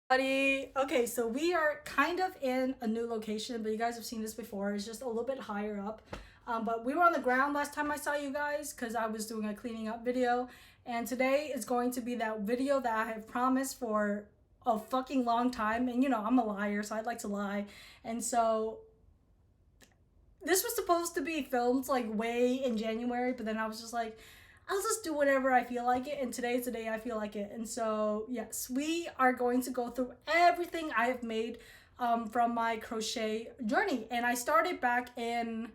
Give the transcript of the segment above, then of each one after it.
Buddy. Okay, so we are kind of in a new location, but you guys have seen this before. It's just a little bit higher up. But we were on the ground last time I saw you guys because I was doing a cleaning up video. And today is going to be that video that I have promised for a fucking long time. And you know, I'm a liar, so I'd like to lie. And so this was supposed to be filmed like way in January, but then I was just like, I'll just do whatever I feel like it, and today's the day I feel like it. And so, yes, we are going to go through everything I have made from my crochet journey. And I started back in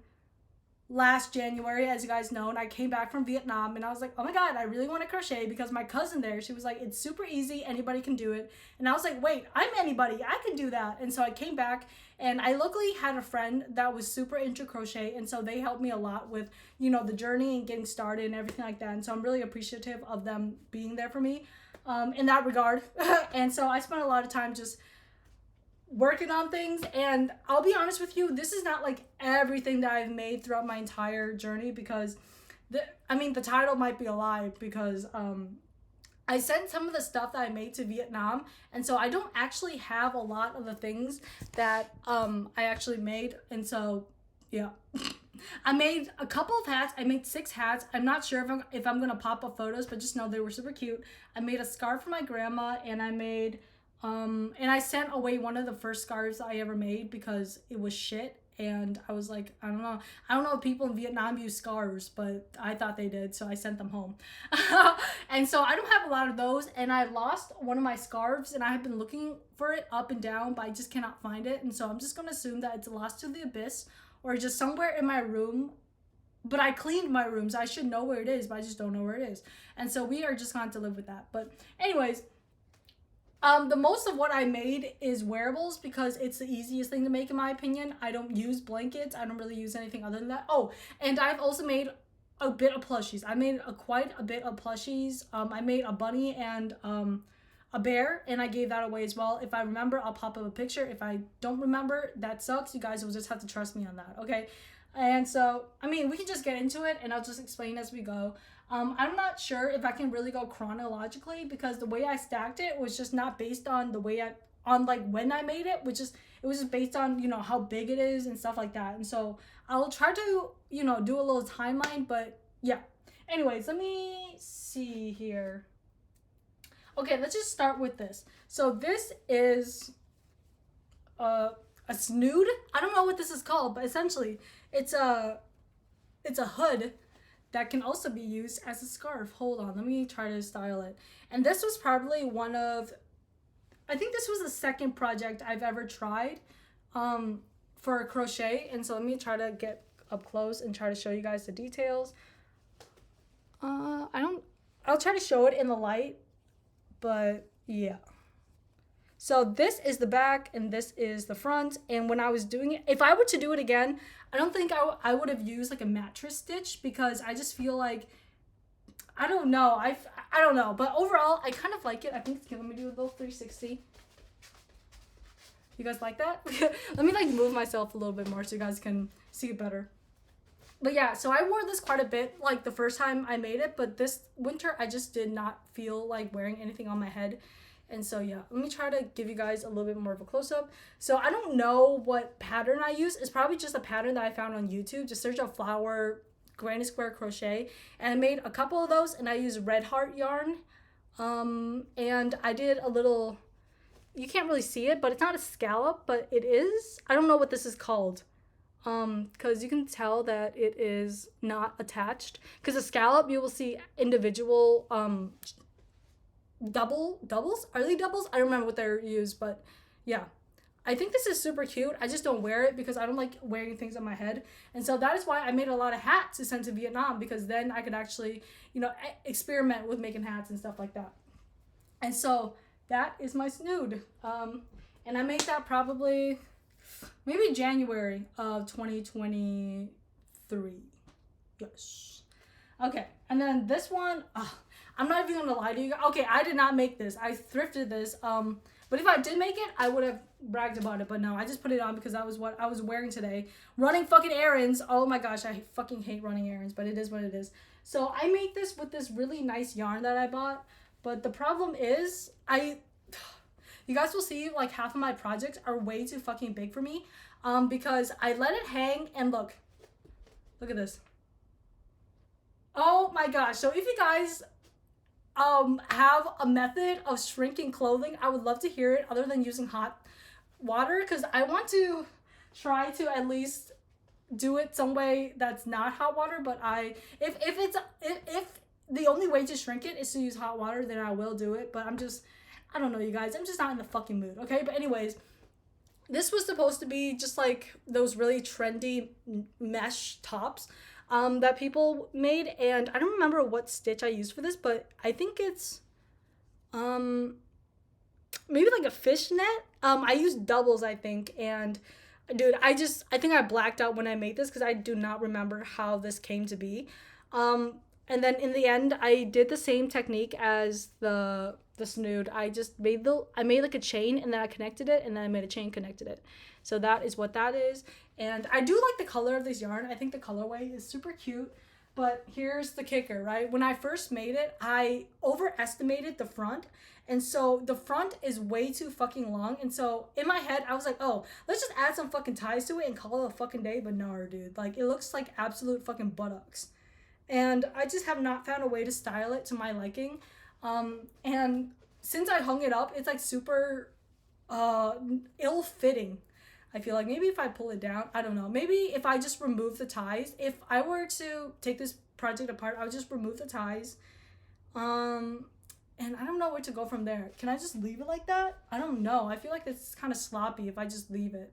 last January, as you guys know, and I came back from Vietnam and I was like, oh my god, I really want to crochet because my cousin there, she was like, it's super easy, anybody can do it. And I was like, wait, I'm anybody, I can do that. And so I came back and I luckily had a friend that was super into crochet, and so they helped me a lot with, you know, the journey and getting started and everything like that. And so I'm really appreciative of them being there for me in that regard. And so I spent a lot of time just working on things, and I'll be honest with you, this is not like everything that I've made throughout my entire journey, because the title might be a lie, because I sent some of the stuff that I made to Vietnam, and so I don't actually have a lot of the things that I actually made. And so yeah. I made a couple of hats. I made 6 hats. I'm not sure if I'm gonna pop up photos, but just know they were super cute. I made a scarf for my grandma, and I made and I sent away one of the first scarves I ever made because it was shit. And I was like, I don't know. I don't know if people in Vietnam use scarves, but I thought they did, so I sent them home. And so I don't have a lot of those, and I lost one of my scarves, and I have been looking for it up and down, but I just cannot find it. And so I'm just gonna assume that it's lost to the abyss or just somewhere in my room. But I cleaned my room, so I should know where it is, but I just don't know where it is. And so we are just going to live with that. But anyways, the most of what I made is wearables because it's the easiest thing to make in my opinion. I don't use blankets. I don't really use anything other than that. Oh, and I've also made a bit of plushies. I made quite a bit of plushies. I made a bunny and a bear, and I gave that away as well. If I remember, I'll pop up a picture. If I don't remember, that sucks. You guys will just have to trust me on that, okay? And so, we can just get into it, and I'll just explain as we go. I'm not sure if I can really go chronologically because the way I stacked it was just not based on the way on like when I made it, it was just based on, you know, how big it is and stuff like that. And so I'll try to, you know, do a little timeline, but yeah. Anyways, let me see here. Okay, let's just start with this. So this is a snood. I don't know what this is called, but essentially it's a hood that can also be used as a scarf. Hold on, let me try to style it. And this was probably I think this was the second project I've ever tried for a crochet. And so let me try to get up close and try to show you guys the details. I'll try to show it in the light, but yeah. So this is the back and this is the front. And when I was doing it, if I were to do it again, I don't think I would have used like a mattress stitch because I just feel like, I don't know. I don't know. But overall, I kind of like it. I think it's giving me do a little 360. You guys like that? Let me like move myself a little bit more so you guys can see it better. But yeah, so I wore this quite a bit like the first time I made it, but this winter I just did not feel like wearing anything on my head. And so yeah, let me try to give you guys a little bit more of a close-up. So I don't know what pattern I use. It's probably just a pattern that I found on YouTube. Just search up flower granny square crochet. And I made a couple of those, and I used red heart yarn. And I did a little, you can't really see it, but it's not a scallop, but it is. I don't know what this is called. Because you can tell that it is not attached. Because a scallop, you will see individual doubles. Are they doubles? I don't remember what they're used, but yeah, I think this is super cute. I just don't wear it because I don't like wearing things on my head. And so that is why I made a lot of hats to send to Vietnam, because then I could actually, you know, experiment with making hats and stuff like that. And so that is my snood. And I made that probably maybe January of 2023. Yes. Okay. And then this one, I'm not even gonna lie to you. Okay, I did not make this. I thrifted this. But if I did make it, I would have bragged about it. But no, I just put it on because that was what I was wearing today. Running fucking errands. Oh my gosh, I fucking hate running errands, but it is what it is. So I made this with this really nice yarn that I bought. But the problem is, you guys will see like half of my projects are way too fucking big for me, because I let it hang, and look at this. Oh my gosh. So if you guys have a method of shrinking clothing, I would love to hear it, other than using hot water, because I want to try to at least do it some way that's not hot water. But if the only way to shrink it is to use hot water, then I will do it. But I don't know, you guys, I'm just not in the fucking mood. Okay, but anyways, this was supposed to be just like those really trendy mesh tops that people made, and I don't remember what stitch I used for this, but I think it's maybe like a fishnet. I used doubles, I think, and dude, I think I blacked out when I made this because I do not remember how this came to be. And then in the end, I did the same technique as the snood. I made like a chain, and then I connected it, and then I made a chain, connected it. So that is what that is. And I do like the color of this yarn. I think the colorway is super cute. But here's the kicker, right? When I first made it, I overestimated the front. And so the front is way too fucking long. And so in my head, I was like, oh, let's just add some fucking ties to it and call it a fucking day. But no, dude. Like, it looks like absolute fucking buttocks. And I just have not found a way to style it to my liking. And since I hung it up, it's like super ill-fitting. I feel like maybe if I pull it down, I don't know. Maybe if I just remove the ties. If I were to take this project apart, I would just remove the ties. And I don't know where to go from there. Can I just leave it like that? I don't know. I feel like it's kind of sloppy if I just leave it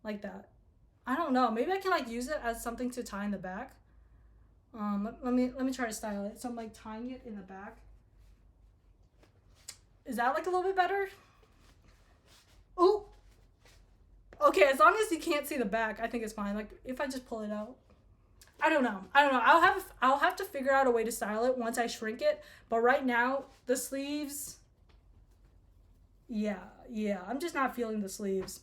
like that. I don't know. Maybe I can like use it as something to tie in the back. Let me try to style it. So I'm like tying it in the back. Is that like a little bit better? Oh. Okay, as long as you can't see the back, I think it's fine. Like if I just pull it out. I don't know. I'll have to figure out a way to style it once I shrink it. But right now, the sleeves, yeah, I'm just not feeling the sleeves.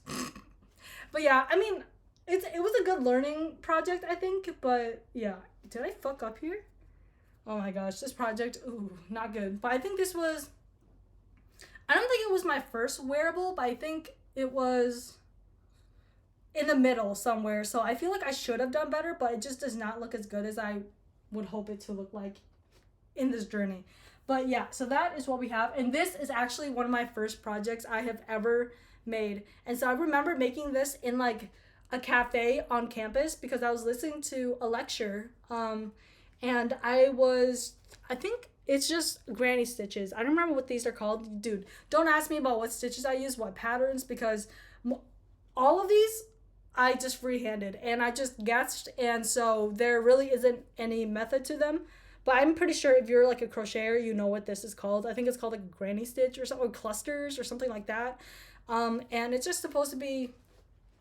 But yeah, I mean, it was a good learning project, I think. But yeah, did I fuck up here? Oh my gosh, this project, ooh, not good. But I think this was, I don't think it was my first wearable, but I think it was in the middle somewhere. So I feel like I should have done better, but it just does not look as good as I would hope it to look like in this journey. But yeah, so that is what we have. And this is actually one of my first projects I have ever made. And so I remember making this in like a cafe on campus because I was listening to a lecture. And I think it's just granny stitches. I don't remember what these are called. Dude, don't ask me about what stitches I use, what patterns, because all of these I just freehanded and I just guessed, and so there really isn't any method to them. But I'm pretty sure if you're like a crocheter, you know what this is called. I think it's called like granny stitch or something, or clusters or something like that. And it's just supposed to be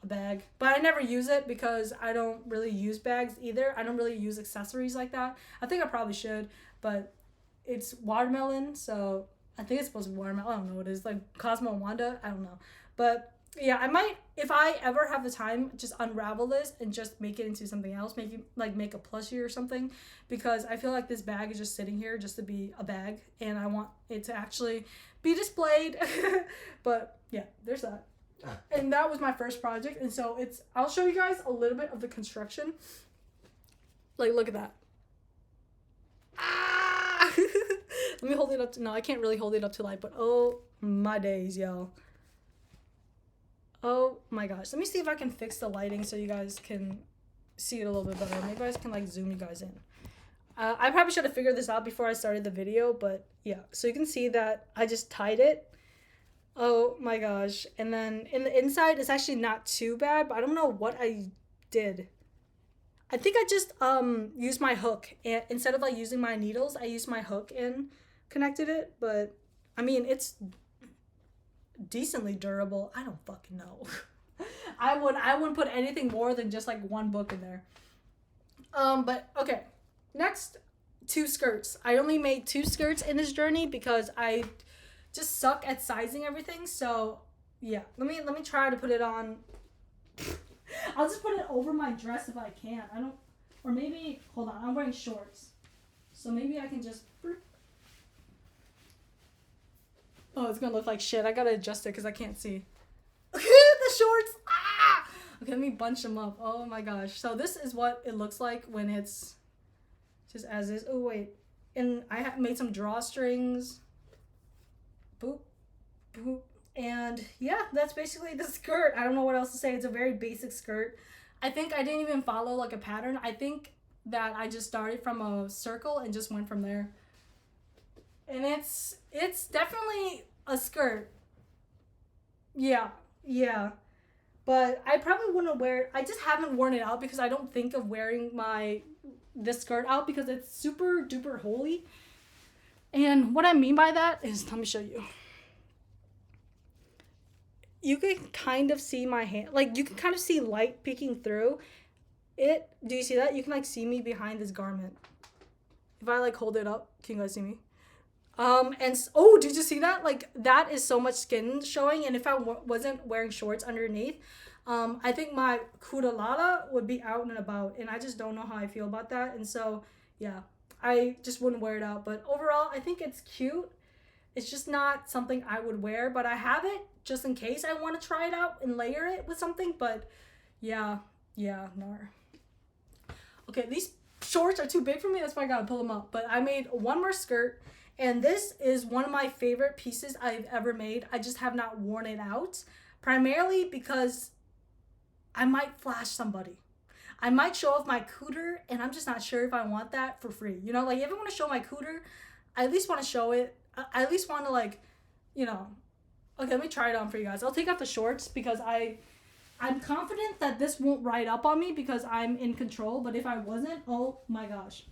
a bag, but I never use it because I don't really use bags either. I don't really use accessories like that. I think I probably should, but it's watermelon, so I think it's supposed to be watermelon. I don't know what it is, like Cosmo and Wanda. I don't know, but yeah, I might, if I ever have the time, just unravel this and just make it into something else. Make a plushie or something, because I feel like this bag is just sitting here just to be a bag, and I want it to actually be displayed. But yeah, there's that. And that was my first project, and so I'll show you guys a little bit of the construction. Like, look at that. Ah! Let me hold it up. No, I can't really hold it up to light, but oh my days, y'all. Oh my gosh. Let me see if I can fix the lighting so you guys can see it a little bit better. Maybe I can like zoom you guys in. I probably should have figured this out before I started the video, but yeah. So you can see that I just tied it. Oh my gosh. And then in the inside, it's actually not too bad, but I don't know what I did. I think I just used my hook. And instead of like using my needles, I used my hook and connected it. But I mean, it's decently durable. I don't fucking know. I wouldn't put anything more than just like one book in there. But okay. Next, 2 skirts. I only made 2 skirts in this journey because I just suck at sizing everything. So yeah, let me try to put it on. I'll just put it over my dress if I can. Or maybe, hold on, I'm wearing shorts. So maybe I can just, Oh, it's gonna look like shit. I gotta adjust it because I can't see. The shorts. Ah! Okay, let me bunch them up. Oh my gosh. So this is what it looks like when it's just as is. Oh wait, and I have made some drawstrings. Boop, boop, and yeah, that's basically the skirt. I don't know what else to say. It's a very basic skirt. I think I didn't even follow like a pattern. I think that I just started from a circle and just went from there. And it's definitely a skirt. Yeah, yeah. But I probably wouldn't wear, I just haven't worn it out because I don't think of wearing this skirt out because it's super duper holy. And what I mean by that is, let me show you. You can kind of see my hand, like you can kind of see light peeking through it. Do you see that? You can like see me behind this garment. If I like hold it up, can you guys see me? And oh, did you see that? Like that is so much skin showing, and if I wasn't wearing shorts underneath, I think my kudalada would be out and about, and I just don't know how I feel about that. And so yeah, I just wouldn't wear it out. But overall, I think it's cute. It's just not something I would wear, but I have it just in case I want to try it out and layer it with something. But yeah, no. Okay, these shorts are too big for me. That's why I gotta pull them up. But I made one more skirt. And this is one of my favorite pieces I've ever made. I just have not worn it out. Primarily because I might flash somebody. I might show off my cooter, and I'm just not sure if I want that for free. You know, like if I want to show my cooter, I at least want to show it. I at least want to like, you know. Okay, let me try it on for you guys. I'll take off the shorts because I'm confident that this won't ride up on me because I'm in control. But if I wasn't, oh my gosh.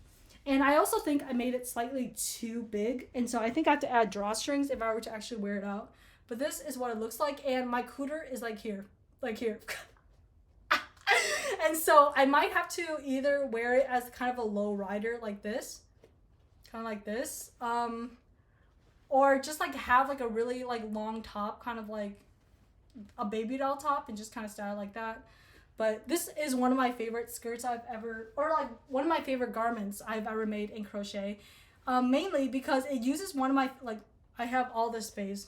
And I also think I made it slightly too big. And so I think I have to add drawstrings if I were to actually wear it out. But this is what it looks like. And my cooter is like here. Like here. And so I might have to either wear it as kind of a low rider like this. Kind of like this. Or just like have like a really like long top. Kind of like a baby doll top. And just kind of style like that. But this is one of my favorite skirts I've ever, or like one of my favorite garments I've ever made in crochet. Mainly because it uses one of my, like, I have all this space.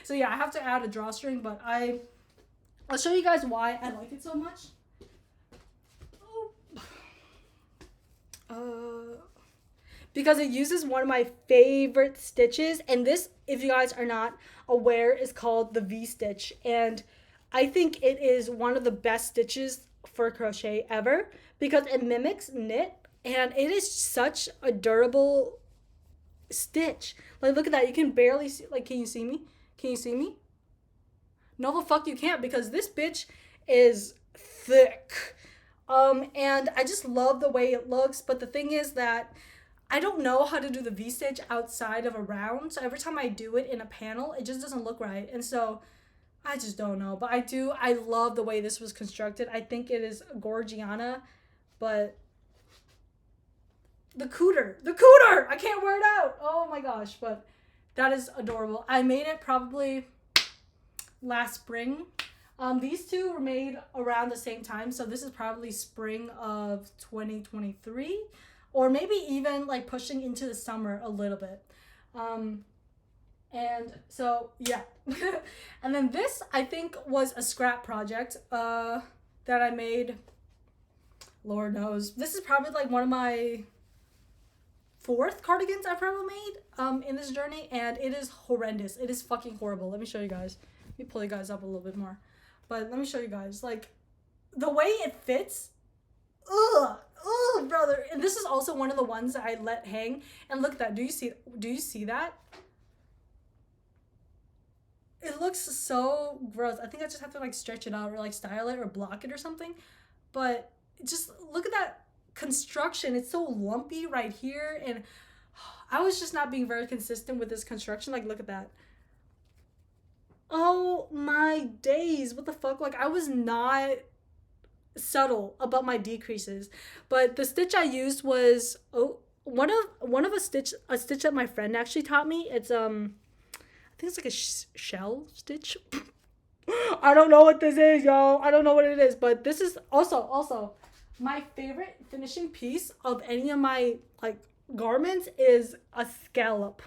So yeah, I have to add a drawstring, but I'll show you guys why I like it so much. Because it uses one of my favorite stitches. And this, if you guys are not aware, is called the V-stitch. And I think it is one of the best stitches for crochet ever because it mimics knit and it is such a durable stitch. Like, look at that. You can barely see, like, can you see me? Can you see me? No, the fuck you can't because this bitch is thick. And I just love the way it looks. But the thing is that I don't know how to do the V-stitch outside of a round. So every time I do it in a panel, it just doesn't look right. And so I just don't know, but I love the way this was constructed. I think it is Gorgiana, but the cooter, I can't wear it out. Oh my gosh, but that is adorable. I made it probably last spring. These two were made around the same time, so this is probably spring of 2023, or maybe even like pushing into the summer a little bit. And so, yeah. And then this, I think, was a scrap project that I made. Lord knows. This is probably like one of my 4th cardigans I've ever made in this journey. And it is horrendous. It is fucking horrible. Let me show you guys. Let me pull you guys up a little bit more. But let me show you guys. Like, the way it fits. Ugh, brother. And this is also one of the ones that I let hang. And look at that. Do you see that? It looks so gross. I think I just have to like stretch it out or like style it or block it or something. But just look at that construction. It's so lumpy right here. And I was just not being very consistent with this construction. Like, look at that. Oh my days. What the fuck? Like, I was not subtle about my decreases. But the stitch I used was one of a stitch that my friend actually taught me. It's I think it's like a shell stitch. I don't know what this is, y'all. I don't know what it is, but this is also my favorite finishing piece of any of my like garments is a scallop.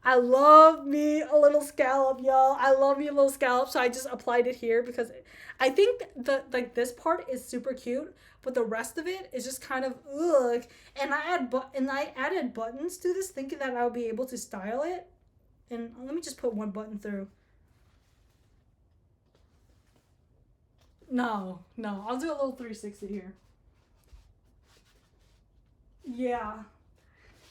I love me a little scallop, y'all. I love me a little scallop. So I just applied it here because I think the like this part is super cute, but the rest of it is just kind of ugh. And I added buttons to this, thinking that I would be able to style it. And let me just put one button through. No, no, I'll do a little 360 here. Yeah.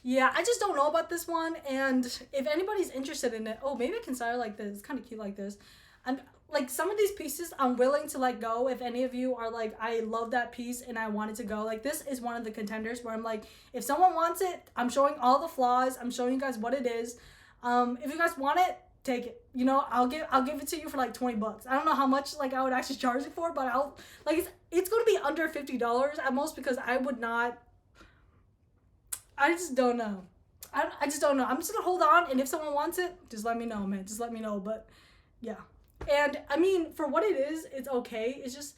Yeah, I just don't know about this one, and if anybody's interested in it, oh, maybe I can style like this. It's kind of cute like this. I'm like some of these pieces I'm willing to let go if any of you are like, I love that piece and I want it to go. Like this is one of the contenders where I'm like, if someone wants it, I'm showing all the flaws. I'm showing you guys what it is. If you guys want it, take it. You know, I'll give it to you for like 20 bucks. I don't know how much like I would actually charge it for, but I'll like it's going to be under $50 at most because I would not. I just don't know. I just don't know. I'm just gonna hold on, and if someone wants it, just let me know, man. Just let me know. But yeah, and I mean, for what it is, it's okay. It's just,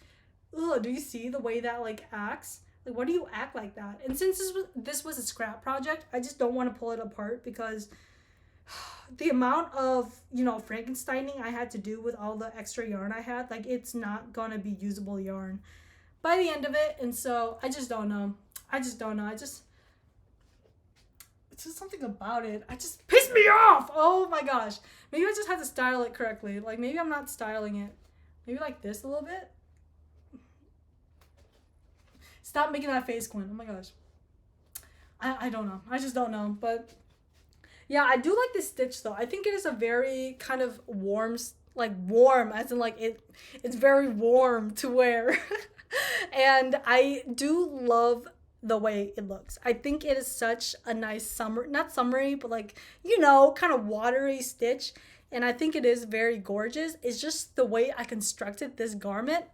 ugh, do you see the way that like acts? Like, why do you act like that? And since this was a scrap project, I just don't want to pull it apart because the amount of Frankensteining I had to do with all the extra yarn I had, like it's not gonna be usable yarn by the end of it. And so I just don't know. I just don't know. It's just something about it. I just pissed me off. Oh my gosh. Maybe I just have to style it correctly. Like maybe I'm not styling it. Maybe like this a little bit. Stop making that face, Quinn. Oh my gosh. I don't know. I just don't know. But yeah, I do like this stitch though. I think it is a very kind of warm, like warm, as in like it's very warm to wear. And I do love the way it looks. I think it is such a nice summer, not summery, but like, kind of watery stitch. And I think it is very gorgeous. It's just the way I constructed this garment.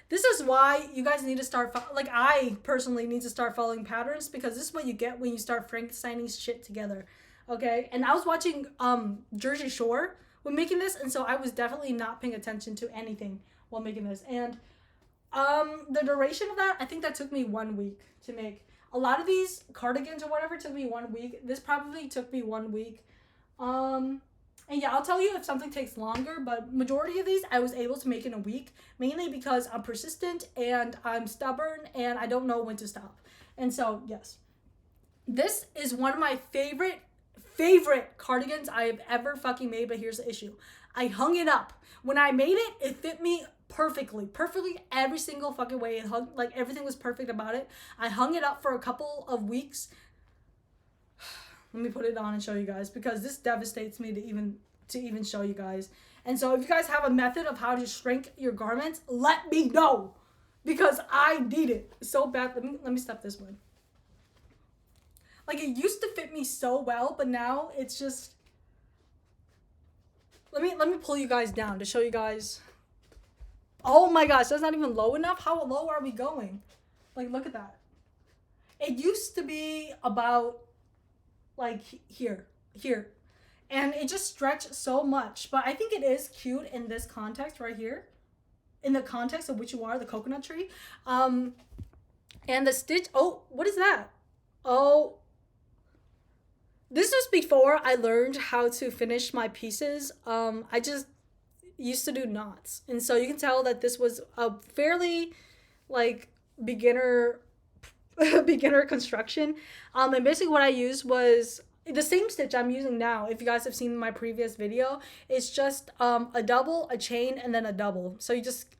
This is why you guys need to start, like I personally need to start following patterns because this is what you get when you start Frankensteining shit together. Okay. And I was watching Jersey Shore when making this. And so I was definitely not paying attention to anything while making this. And the duration of that, I think that took me 1 week to make. A lot of these cardigans or whatever took me 1 week. This probably took me 1 week. And yeah, I'll tell you if something takes longer, but majority of these I was able to make in a week, mainly because I'm persistent and I'm stubborn and I don't know when to stop. And so, yes. This is one of my favorite cardigans I have ever fucking made, but here's the issue. I hung it up. When I made it, it fit me perfectly every single fucking way. It hung, like everything was perfect about it. I hung it up for a couple of weeks. Let me put it on and show you guys because this devastates me to even show you guys. And so if you guys have a method of how to shrink your garments, let me know because I need it so bad. Let me step this way. Like it used to fit me so well, but now it's just. Let me pull you guys down to show you guys. Oh my gosh, that's not even low enough. How low are we going? Like, look at that. It used to be about like here. And it just stretched so much. But I think it is cute in this context right here. In the context of which you are, the coconut tree. And the stitch, oh, what is that? Oh, this was before I learned how to finish my pieces. I just used to do knots, and so you can tell that this was a fairly like beginner construction. And basically what I used was the same stitch I'm using now. If you guys have seen my previous video, it's just a double, a chain, and then a double. So you just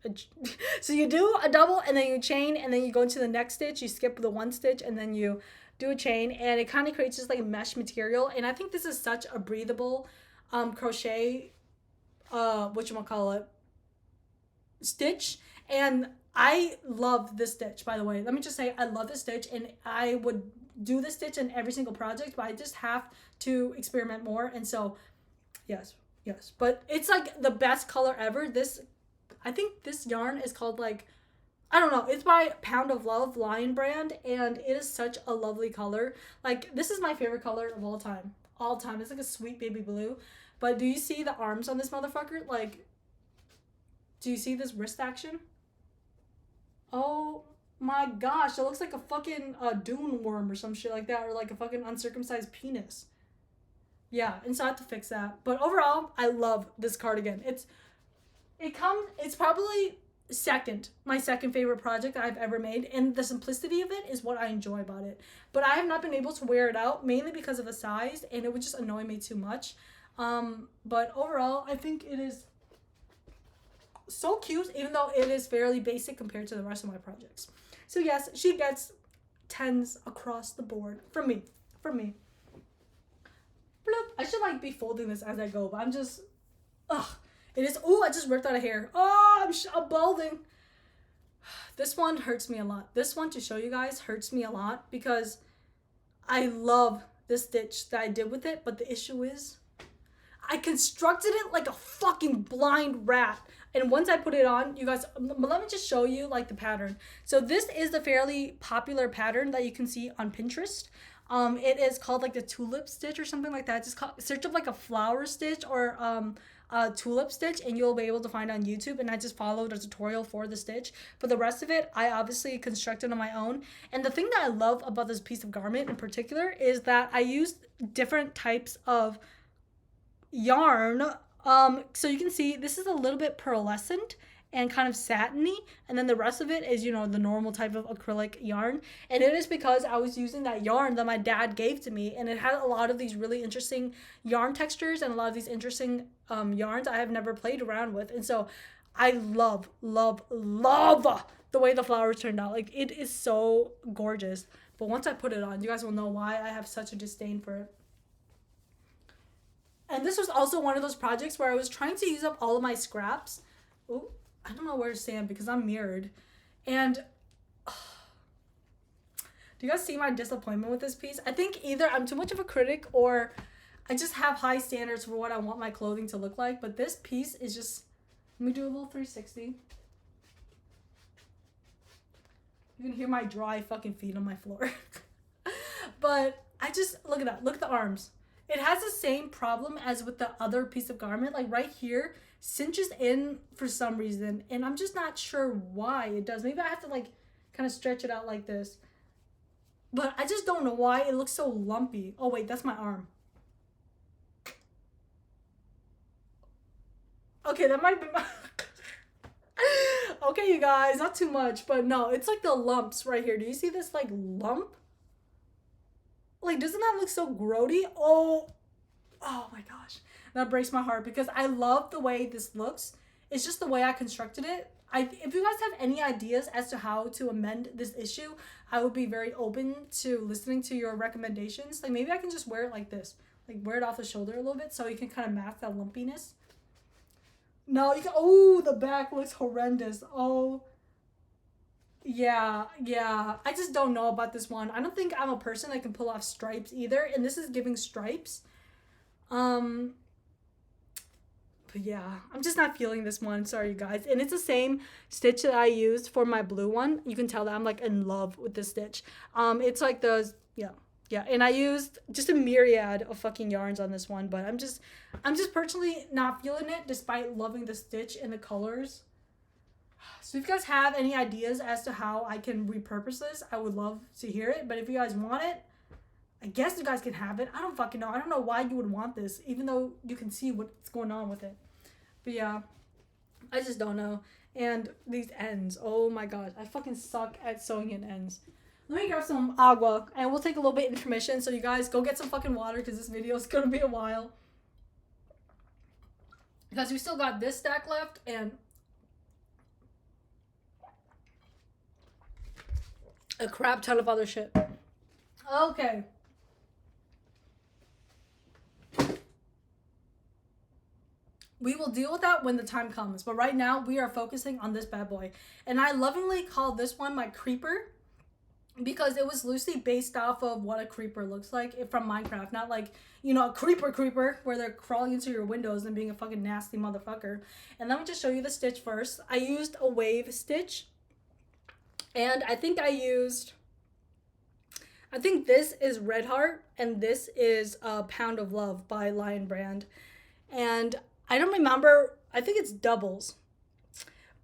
so you do a double and then you chain and then you go into the next stitch, you skip the one stitch and then you do a chain, and it kind of creates just like a mesh material. And I think this is such a breathable crochet stitch, and I love this stitch, by the way. Let me just say I love this stitch, and I would do this stitch in every single project, but I just have to experiment more. And so yes, but it's like the best color ever. I think this yarn is called like, I don't know, it's by Pound of Love Lion brand, and it is such a lovely color. Like this is my favorite color of all time. It's like a sweet baby blue. But do you see the arms on this motherfucker? Like, do you see this wrist action? Oh my gosh, it looks like a fucking dune worm or some shit like that, or like a fucking uncircumcised penis. Yeah, and so I have to fix that. But overall, I love this cardigan. It's probably my second favorite project I've ever made, and the simplicity of it is what I enjoy about it. But I have not been able to wear it out, mainly because of the size, and it would just annoy me too much. But overall, I think it is so cute, even though it is fairly basic compared to the rest of my projects. So yes, she gets 10s across the board from me. Bloop. I should like be folding this as I go, but I'm just, ugh. It is, oh, I just ripped out a hair. Oh, I'm balding. This one hurts me a lot. This one, to show you guys, hurts me a lot because I love the stitch that I did with it, but the issue is I constructed it like a fucking blind rat. And once I put it on, you guys, let me just show you like the pattern. So this is the fairly popular pattern that you can see on Pinterest. It is called like the tulip stitch or something like that. Just search up like a flower stitch or a tulip stitch, and you'll be able to find it on YouTube. And I just followed a tutorial for the stitch. But the rest of it, I obviously constructed on my own. And the thing that I love about this piece of garment in particular is that I used different types of yarn. So you can see this is a little bit pearlescent and kind of satiny, and then the rest of it is, you know, the normal type of acrylic yarn. And it is because I was using that yarn that my dad gave to me, and it had a lot of these really interesting yarn textures and a lot of these interesting yarns I have never played around with. And so I love the way the flowers turned out. Like, it is so gorgeous. But once I put it on, you guys will know why I have such a disdain for it. And this was also one of those projects where I was trying to use up all of my scraps. Oh, I don't know where to stand because I'm mirrored. And do you guys see my disappointment with this piece? I think either I'm too much of a critic or I just have high standards for what I want my clothing to look like. But this piece is just, let me do a little 360. You can hear my dry fucking feet on my floor. But I just, look at that. Look at the arms. It has the same problem as with the other piece of garment. Like right here, cinches in for some reason. And I'm just not sure why it does. Maybe I have to like kind of stretch it out like this. But I just don't know why it looks so lumpy. Oh wait, that's my arm. Okay, that might be my... Okay, you guys, not too much. But no, it's like the lumps right here. Do you see this like lump? Like, doesn't that look so grody? Oh my gosh. That breaks my heart because I love the way this looks. It's just the way I constructed it. If you guys have any ideas as to how to amend this issue, I would be very open to listening to your recommendations. Like, maybe I can just wear it like this. Like, wear it off the shoulder a little bit so you can kind of mask that lumpiness. No, you can... Oh, the back looks horrendous. Oh... Yeah. I just don't know about this one. I don't think I'm a person that can pull off stripes either. And this is giving stripes. But yeah, I'm just not feeling this one. Sorry, you guys. And it's the same stitch that I used for my blue one. You can tell that I'm like in love with this stitch. It's like those, yeah. And I used just a myriad of fucking yarns on this one. But I'm just personally not feeling it despite loving the stitch and the colors. So if you guys have any ideas as to how I can repurpose this, I would love to hear it. But if you guys want it, I guess you guys can have it. I don't fucking know. I don't know why you would want this, even though you can see what's going on with it. But yeah, I just don't know. And these ends, oh my gosh, I fucking suck at sewing in ends. Let me grab some agua, and we'll take a little bit of intermission. So you guys go get some fucking water because this video is going to be a while. Because we still got this stack left, and... a crap ton of other shit. Okay. We will deal with that when the time comes. But right now, we are focusing on this bad boy. And I lovingly call this one my creeper. Because it was loosely based off of what a creeper looks like from Minecraft. Not like, you know, a creeper where they're crawling into your windows and being a fucking nasty motherfucker. And let me just show you the stitch first. I used a wave stitch. And I think this is Red Heart, and this is Pound of Love by Lion Brand. And I don't remember, I think it's doubles.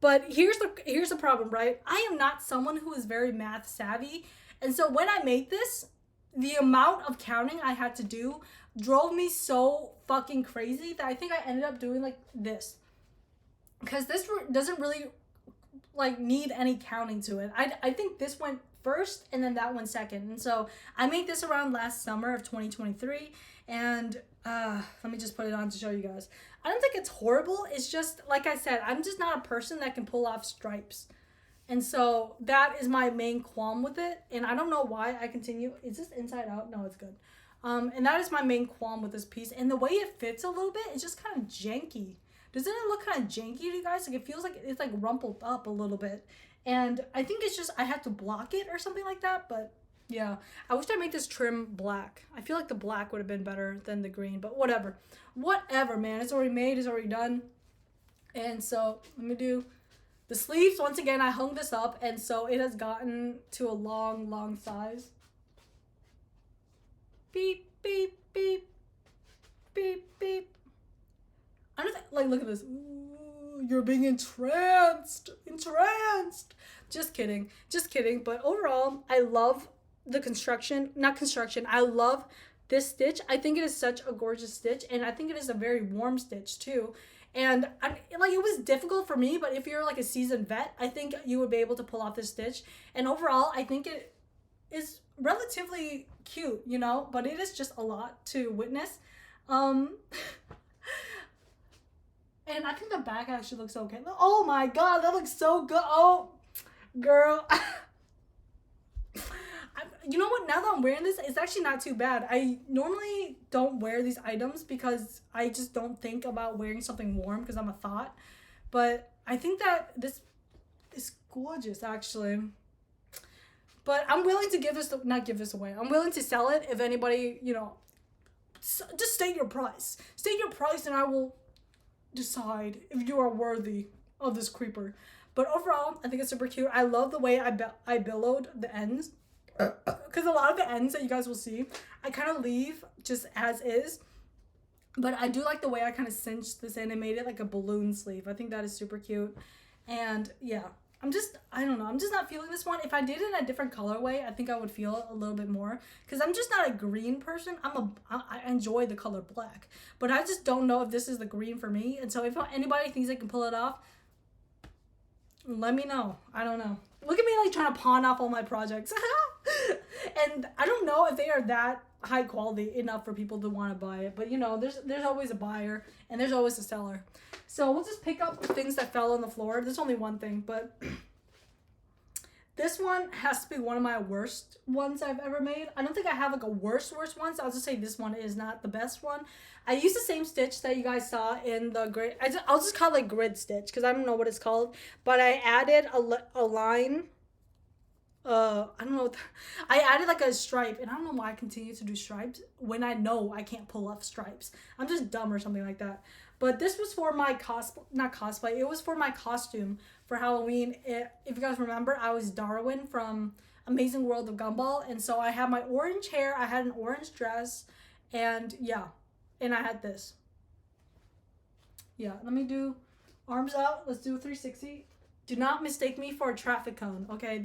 But here's the problem, right? I am not someone who is very math savvy. And so when I made this, the amount of counting I had to do drove me so fucking crazy that I think I ended up doing like this. Because this doesn't really like need any counting to it. I think this went first and then that one second. And so I made this around last summer of 2023. And let me just put it on to show you guys. I don't think it's horrible. It's just, like I said, I'm just not a person that can pull off stripes. And so that is my main qualm with it. And I don't know why I continue. Is this inside out? No, it's good. And that is my main qualm with this piece. And the way it fits a little bit, it's just kind of janky. Doesn't it look kind of janky to you guys? Like it feels like it's like rumpled up a little bit. And I think it's just, I have to block it or something like that. But yeah, I wish I made this trim black. I feel like the black would have been better than the green, but whatever. Whatever, man. It's already made, it's already done. And so let me do the sleeves. Once again, I hung this up, and so it has gotten to a long size. Beep, beep, beep, beep, beep. I don't think, like, look at this. Ooh, you're being entranced. Just kidding. But overall, I love the I love this stitch. I think it is such a gorgeous stitch, and I think it is a very warm stitch too. And like, it was difficult for me, but if you're like a seasoned vet, I think you would be able to pull off this stitch. And overall, I think it is relatively cute, you know, but it is just a lot to witness. And I think the back actually looks okay. Oh my god, that looks so good. Oh, girl. You know what? Now that I'm wearing this, it's actually not too bad. I normally don't wear these items because I just don't think about wearing something warm because I'm a thought. But I think that this is gorgeous, actually. But I'm willing to not give this away. I'm willing to sell it if anybody, you know, just state your price. State your price and I will decide if you are worthy of this creeper. But overall, I think it's super cute. I love the way I billowed the ends. Because a lot of the ends that you guys will see, I kind of leave just as is. But I do like the way I kind of cinched this in and made it like a balloon sleeve. I think that is super cute. And yeah, I don't know. I'm just not feeling this one. If I did it in a different colorway, I think I would feel it a little bit more. Because I'm just not a green person. I enjoy the color black. But I just don't know if this is the green for me. And so if anybody thinks they can pull it off, let me know. I don't know. Look at me like trying to pawn off all my projects. And I don't know if they are that high quality enough for people to want to buy it. But you know, there's always a buyer and there's always a seller. So we'll just pick up the things that fell on the floor. There's only one thing, but this one has to be one of my worst ones I've ever made. I don't think I have like a worst one. So I'll just say this one is not the best one. I used the same stitch that you guys saw in the grid. I'll just call it grid stitch because I don't know what it's called. But I added a line. I don't know. I added like a stripe, and I don't know why I continue to do stripes when I know I can't pull off stripes. I'm just dumb or something like that. But this was for my not cosplay. It was for my costume for Halloween. If you guys remember, I was Darwin from Amazing World of Gumball, and so I had my orange hair. I had an orange dress, and yeah, and I had this. Yeah, let me do arms out. Let's do a 360. Do not mistake me for a traffic cone, okay?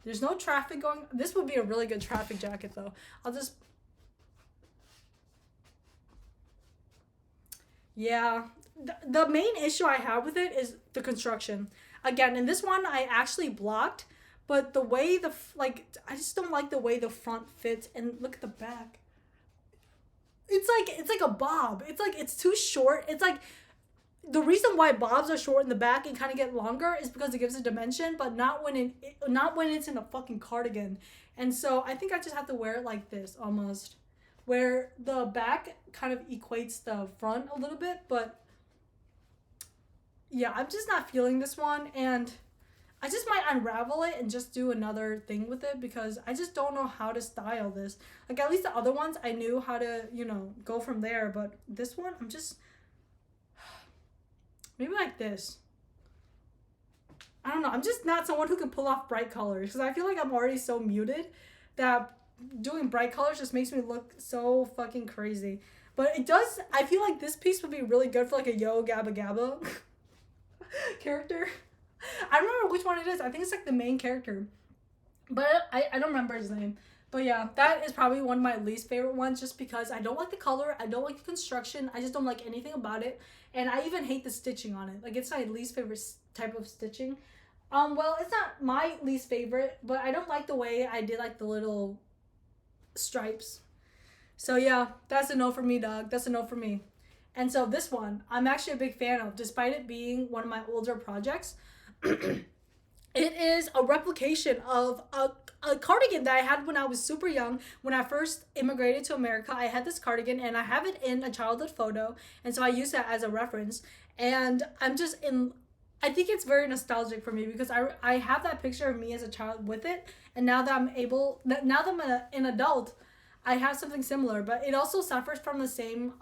There's no traffic going. This would be a really good traffic jacket, though. I'll just... Yeah. The main issue I have with it is the construction. Again, in this one, I actually blocked, but the way I just don't like the way the front fits. And look at the back. It's like a bob. It's too short. It's like... The reason why bobs are short in the back and kind of get longer is because it gives a dimension, but not when it's in a fucking cardigan. And so I think I just have to wear it like this almost, where the back kind of equates the front a little bit. But yeah, I'm just not feeling this one, and I just might unravel it and just do another thing with it because I just don't know how to style this. Like, at least the other ones I knew how to, you know, go from there, but this one I'm just... Maybe like this. I don't know. I'm just not someone who can pull off bright colors because I feel like I'm already so muted that doing bright colors just makes me look so fucking crazy. But it does, I feel like this piece would be really good for like a Yo Gabba Gabba character. I don't remember which one it is. I think it's like the main character. But I don't remember his name. But yeah, that is probably one of my least favorite ones just because I don't like the color, I don't like the construction, I just don't like anything about it. And I even hate the stitching on it. Like, it's my least favorite type of stitching. Well, it's not my least favorite, but I don't like the way I did like the little stripes. So yeah, that's a no for me, dog. That's a no for me. And so this one, I'm actually a big fan of, despite it being one of my older projects. It is a replication of a cardigan that I had when I was super young. When I first immigrated to America, I had this cardigan and I have it in a childhood photo. And so I use that as a reference. And I think it's very nostalgic for me because I have that picture of me as a child with it. And now that I'm an adult, I have something similar. But it also suffers from the same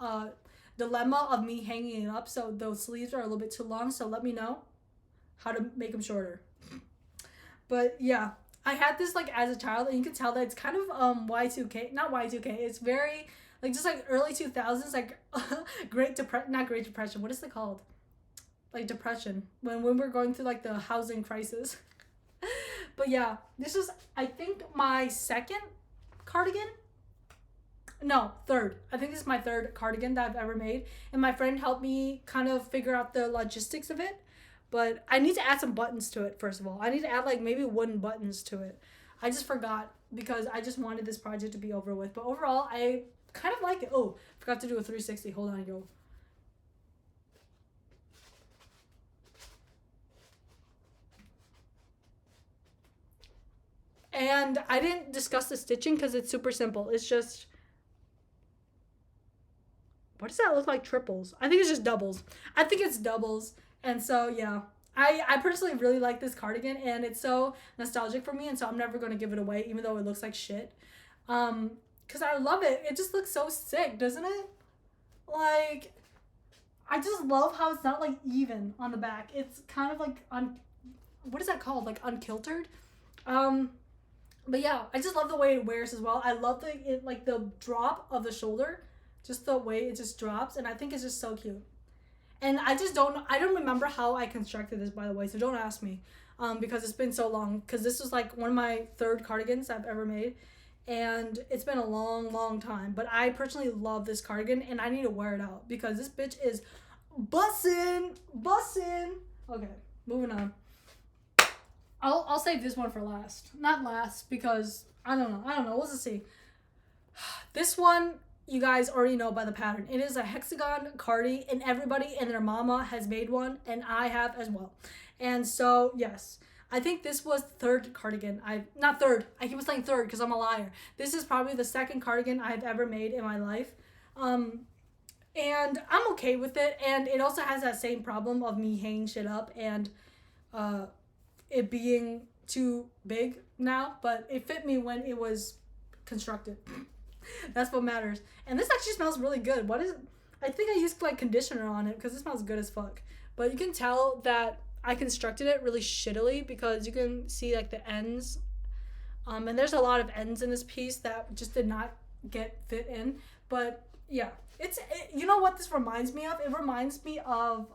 dilemma of me hanging it up. So those sleeves are a little bit too long. So let me know how to make them shorter. But yeah, I had this like as a child, and you can tell that it's kind of Y2K, not Y2K. It's very like just like early 2000s, like not Great Depression. What is it called? Like depression when we're going through like the housing crisis. But yeah, this is I think my second cardigan. No, third. I think this is my third cardigan that I've ever made, and my friend helped me kind of figure out the logistics of it. But I need to add some buttons to it, first of all. I need to add like maybe wooden buttons to it. I just forgot because I just wanted this project to be over with. But overall, I kind of like it. Oh, forgot to do a 360. Hold on, yo. And I didn't discuss the stitching because it's super simple. It's just... What does that look like? Triples? I think it's just doubles. I think it's doubles. And so, yeah. I personally really like this cardigan, and it's so nostalgic for me, and so I'm never going to give it away, even though it looks like shit. Because I love it. It just looks so sick, doesn't it? Like, I just love how it's not, like, even on the back. It's kind of, like, what is that called? Like, unkiltered? But yeah, I just love the way it wears as well. I love the drop of the shoulder. Just the way it just drops, and I think it's just so cute. And I don't remember how I constructed this, by the way, so don't ask me, because it's been so long, because this was like one of my third cardigans I've ever made, and it's been a long time. But I personally love this cardigan, and I need to wear it out because this bitch is bussin'. Okay, moving on. I'll save this one for last. Not last, because I don't know, we'll just see. This one, you guys already know by the pattern. It is a hexagon cardi, and everybody and their mama has made one, and I have as well. And so, yes, I think this was third cardigan. Not third. I keep saying third because I'm a liar. This is probably the second cardigan I've ever made in my life. And I'm okay with it. And it also has that same problem of me hanging shit up and it being too big now. But it fit me when it was constructed. That's what matters. And this actually smells really good. What is it? I think I used like conditioner on it because it smells good as fuck. But you can tell that I constructed it really shittily because you can see like the ends. And there's a lot of ends in this piece that just did not get fit in. But yeah, you know what this reminds me of? It reminds me of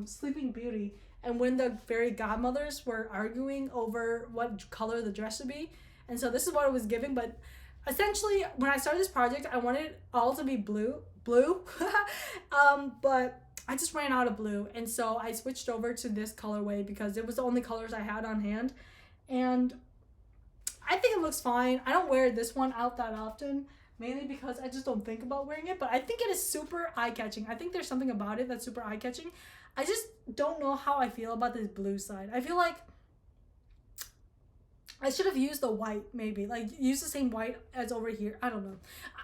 Sleeping Beauty, and when the fairy godmothers were arguing over what color the dress should be. And so this is what it was giving, but essentially, when I started this project, I wanted it all to be blue, but I just ran out of blue, and so I switched over to this colorway because it was the only colors I had on hand, and I think it looks fine. I don't wear this one out that often, mainly because I just don't think about wearing it, but I think it is super eye-catching. I think there's something about it that's super eye-catching. I just don't know how I feel about this blue side. I feel like I should have used the white, maybe. Like, use the same white as over here. I don't know.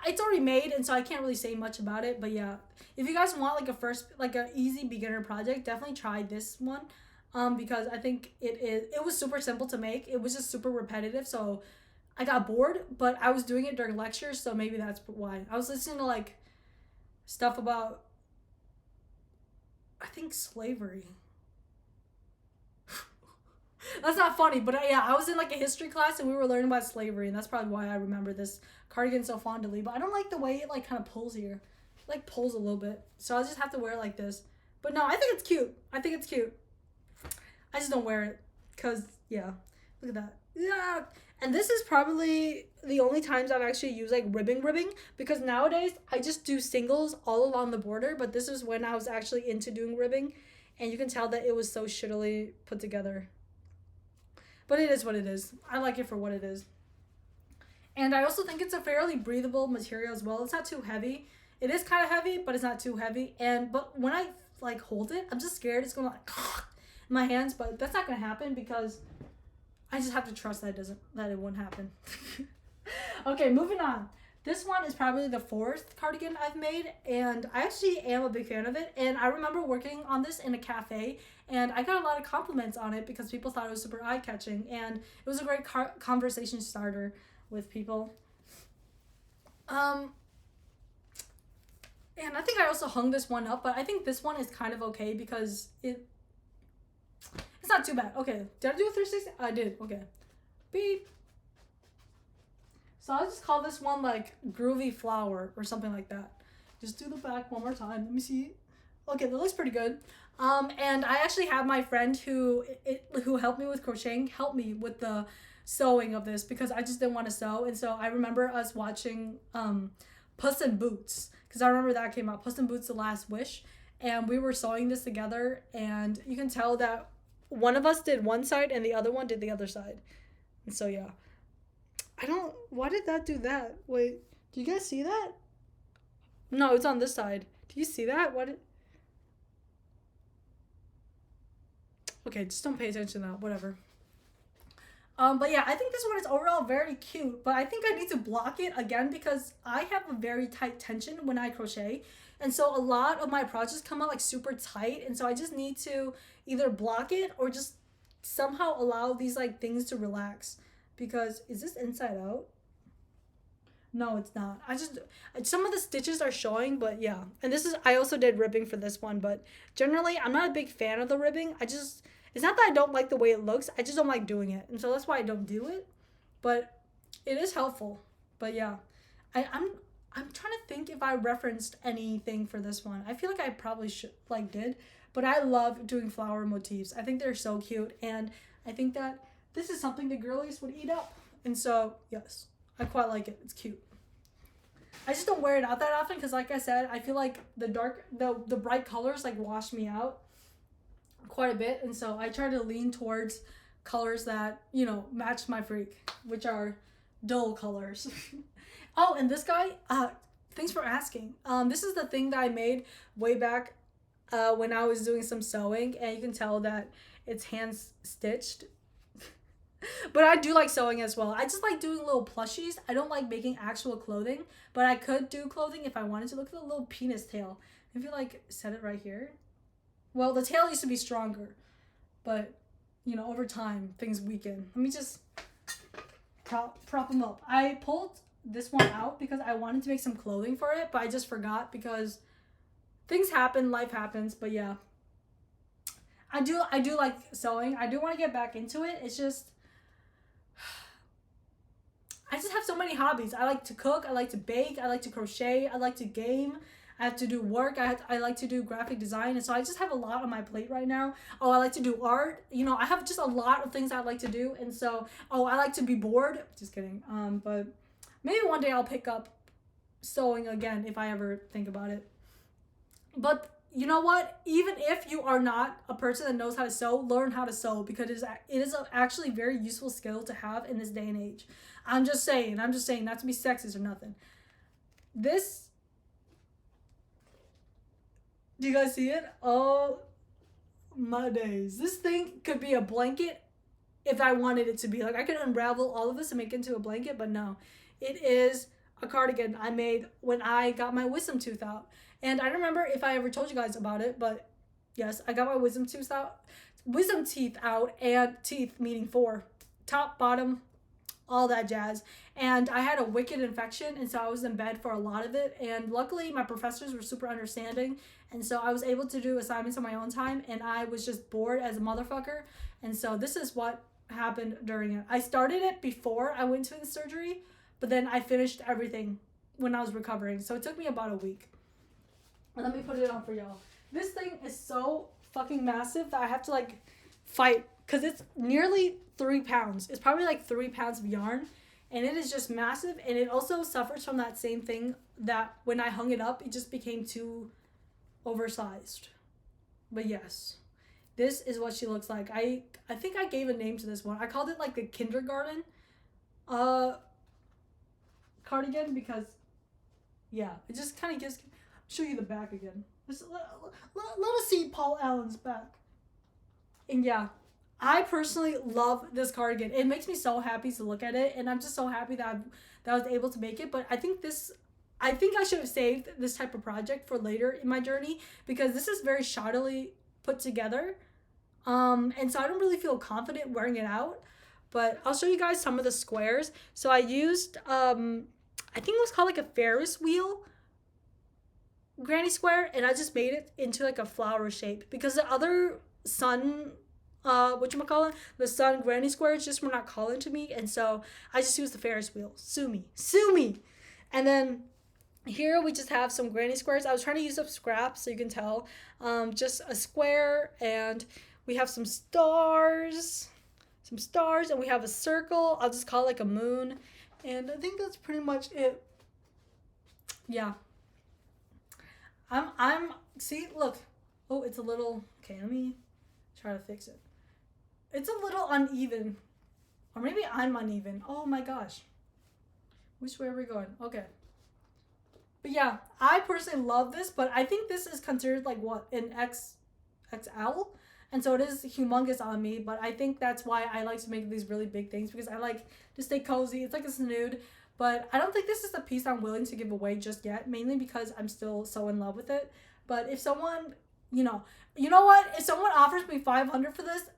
It's already made, and so I can't really say much about it. But yeah, if you guys want like an easy beginner project, definitely try this one. Because I think it was super simple to make. It was just super repetitive, so I got bored. But I was doing it during lectures, so maybe that's why. I was listening to like stuff about, I think, slavery. That's not funny, but yeah, I was in like a history class and we were learning about slavery, and that's probably why I remember this cardigan so fondly. But I don't like the way it like kind of pulls here. It like pulls a little bit, so I just have to wear it like this. But no, I think it's cute. I just don't wear it because, yeah, look at that. Yeah. And this is probably the only times I've actually used like ribbing because nowadays I just do singles all along the border, but this is when I was actually into doing ribbing, and you can tell that it was so shittily put together. But it is what it is. I like it for what it is. And I also think it's a fairly breathable material as well. It's not too heavy. It is kind of heavy, but it's not too heavy. And but when I like hold it, I'm just scared it's gonna like in my hands. But that's not gonna happen because I just have to trust that it won't happen. Okay, moving on. This one is probably the fourth cardigan I've made, and I actually am a big fan of it. And I remember working on this in a cafe, and I got a lot of compliments on it because people thought it was super eye-catching, and it was a great conversation starter with people. And I think I also hung this one up, but I think this one is kind of okay because it's not too bad. Okay, did I do a 360? I did. Okay, beep. So I'll just call this one like groovy flower or something like that. Just do the back one more time. Let me see. Okay, that looks pretty good. And I actually have my friend who helped me with crocheting help me with the sewing of this because I just didn't want to sew. And so I remember us watching Puss in Boots because I remember that came out, Puss in Boots: The Last Wish, and we were sewing this together, and you can tell that one of us did one side and the other one did the other side. And so yeah. Why did that do that? Wait, do you guys see that? No, it's on this side. Do you see that? Okay, just don't pay attention to that, whatever. But yeah, I think this one is overall very cute, but I think I need to block it again because I have a very tight tension when I crochet. And so a lot of my projects come out like super tight, and so I just need to either block it or just somehow allow these like things to relax. Because is this inside out? No, it's not. Some of the stitches are showing, but yeah. And I also did ribbing for this one, but generally I'm not a big fan of the ribbing. It's not that I don't like the way it looks, I just don't like doing it. And so that's why I don't do it. But it is helpful. But yeah. I'm trying to think if I referenced anything for this one. I feel like I probably did, but I love doing flower motifs. I think they're so cute, and I think that this is something the girlies would eat up. And so, yes, I quite like it. It's cute. I just don't wear it out that often because, like I said, I feel like the bright colors like wash me out quite a bit. And so I try to lean towards colors that, match my freak, which are dull colors. Oh, and this guy, thanks for asking. This is the thing that I made way back when I was doing some sewing, and you can tell that it's hand stitched. But I do like sewing as well. I just like doing little plushies. I don't like making actual clothing, but I could do clothing if I wanted to. Look at the little penis tail. If you set it right here. Well, the tail used to be stronger, but over time things weaken. Let me just prop them up. I pulled this one out because I wanted to make some clothing for it, but I just forgot because things happen, life happens. But yeah, I do like sewing. I do want to get back into it. It's just I just have so many hobbies. I like to cook, I like to bake, I like to crochet, I like to game, I have to do work, I like to do graphic design, and so I just have a lot on my plate right now. Oh, I like to do art. I have just a lot of things I like to do, and so, I like to be bored. Just kidding. But maybe one day I'll pick up sewing again if I ever think about it. But you know what? Even if you are not a person that knows how to sew, learn how to sew because it is actually a very useful skill to have in this day and age. I'm just saying, not to be sexist or nothing. This, do you guys see it? Oh my days. This thing could be a blanket if I wanted it to be. Like, I could unravel all of this and make it into a blanket, but no. It is a cardigan I made when I got my wisdom tooth out. And I don't remember if I ever told you guys about it, but yes, I got my wisdom teeth out, and teeth meaning 4, top, bottom, all that jazz. And I had a wicked infection, and so I was in bed for a lot of it. And luckily, my professors were super understanding, and so I was able to do assignments on my own time, and I was just bored as a motherfucker. And so this is what happened during it. I started it before I went to the surgery, but then I finished everything when I was recovering. So it took me about a week. And let me put it on for y'all. This thing is so fucking massive that I have to fight because it's nearly 3 pounds. It's probably like 3 pounds of yarn. And it is just massive. And it also suffers from that same thing that when I hung it up, it just became too oversized. But yes, this is what she looks like. I think I gave a name to this one. I called it like the kindergarten cardigan because, yeah, it just kind of gives... Show you the back again. Let us see Paul Allen's back. And yeah, I personally love this cardigan. It makes me so happy to look at it, and I'm just so happy that I was able to make it. But I think I should have saved this type of project for later in my journey because this is very shoddily put together. And so I don't really feel confident wearing it out. But I'll show you guys some of the squares. So I used, I think it was called like a Ferris wheel granny square, and I just made it into like a flower shape because the other sun the sun granny squares just were not calling to me, and so I just used the Ferris wheel. Sue me. And then here we just have some granny squares. I was trying to use up scraps so you can tell. Just a square, and we have some stars, and we have a circle. I'll just call it like a moon, and I think that's pretty much it. Yeah. See, look. Oh, it's a little, okay, let me try to fix it. It's a little uneven. Or maybe I'm uneven. Oh my gosh. Which way are we going? Okay. But yeah, I personally love this, but I think this is considered like what, an XL? And so it is humongous on me, but I think that's why I like to make these really big things because I like to stay cozy. It's like a snood. But I don't think this is the piece I'm willing to give away just yet, mainly because I'm still so in love with it. But if someone, you know what? If someone offers me $500 for this,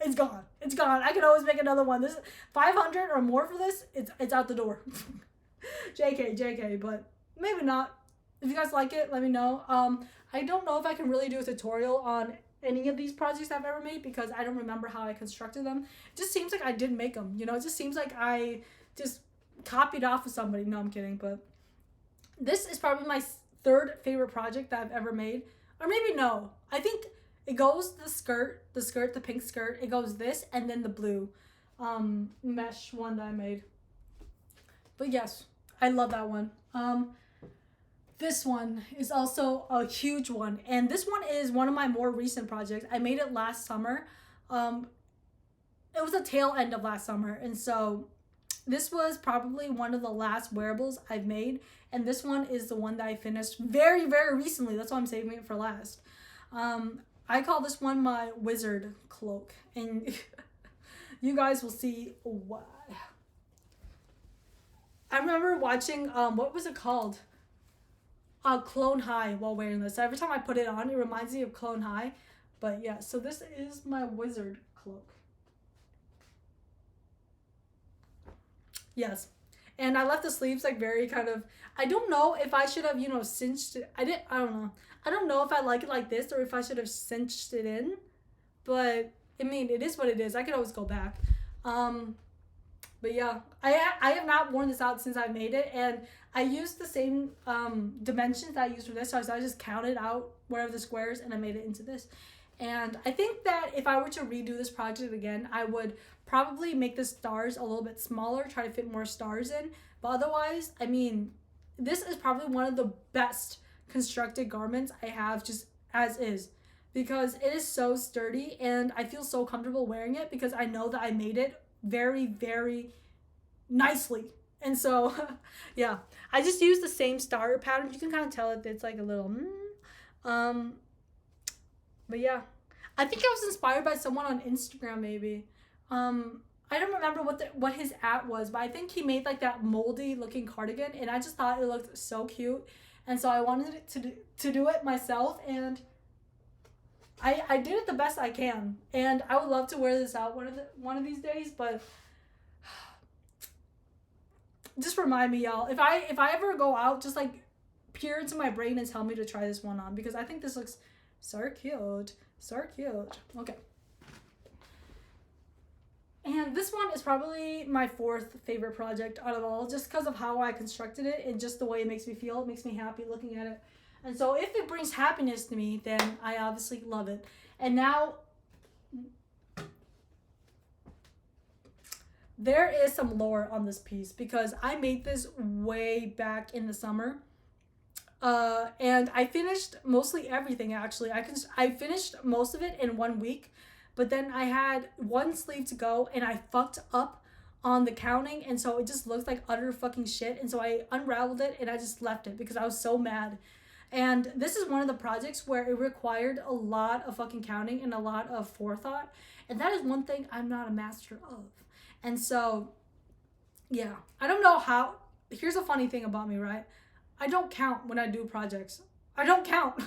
it's gone. It's gone. I can always make another one. This $500 or more for this, it's out the door. JK, but maybe not. If you guys like it, let me know. I don't know if I can really do a tutorial on any of these projects I've ever made because I don't remember how I constructed them. It just seems like I didn't make them. It just seems like I just copied off of somebody. No, I'm kidding, but this is probably my third favorite project that I've ever made. Or maybe no. I think it goes the pink skirt, it goes this, and then the blue mesh one that I made. But yes, I love that one. This one is also a huge one, and this one is one of my more recent projects. I made it last summer. It was the tail end of last summer, and so this was probably one of the last wearables I've made, and this one is the one that I finished very, very recently. That's why I'm saving it for last. I call this one my wizard cloak, and you guys will see why. I remember watching, what was it called? Clone High while wearing this. Every time I put it on, it reminds me of Clone High. But yeah, so this is my wizard cloak. Yes. And I left the sleeves like very kind of, I don't know if I should have, cinched it. I don't know. I don't know if I like it like this or if I should have cinched it in. But, I mean, it is what it is. I could always go back. But yeah, I have not worn this out since I made it. And I used the same dimensions that I used for this. So I just counted out wherever the squares and I made it into this. And I think that if I were to redo this project again, I would probably make the stars a little bit smaller, try to fit more stars in. But otherwise, I mean, this is probably one of the best constructed garments I have just as is. Because it is so sturdy and I feel so comfortable wearing it because I know that I made it very, very nicely. And so, yeah, I just used the same star pattern. You can kind of tell it, it's like a little, but yeah, I think I was inspired by someone on Instagram maybe. I don't remember what his at was, but I think he made like that moldy looking cardigan, and I just thought it looked so cute, and so I wanted it to do it myself, and I did it the best I can, and I would love to wear this out one of these days, but just remind me, y'all, if I ever go out, just like peer into my brain and tell me to try this one on because I think this looks so cute. So cute. Okay. And this one is probably my fourth favorite project out of all, just because of how I constructed it and just the way it makes me feel. It makes me happy looking at it. And so if it brings happiness to me, then I obviously love it. And now, there is some lore on this piece because I made this way back in the summer. And I finished mostly everything actually. I finished most of it in 1 week, but then I had one sleeve to go and I fucked up on the counting, and so it just looked like utter fucking shit, and so I unraveled it and I just left it because I was so mad. And this is one of the projects where it required a lot of fucking counting and a lot of forethought, and that is one thing I'm not a master of. And so yeah, I don't know how. Here's a funny thing about me, right? I don't count when I do projects. I don't count.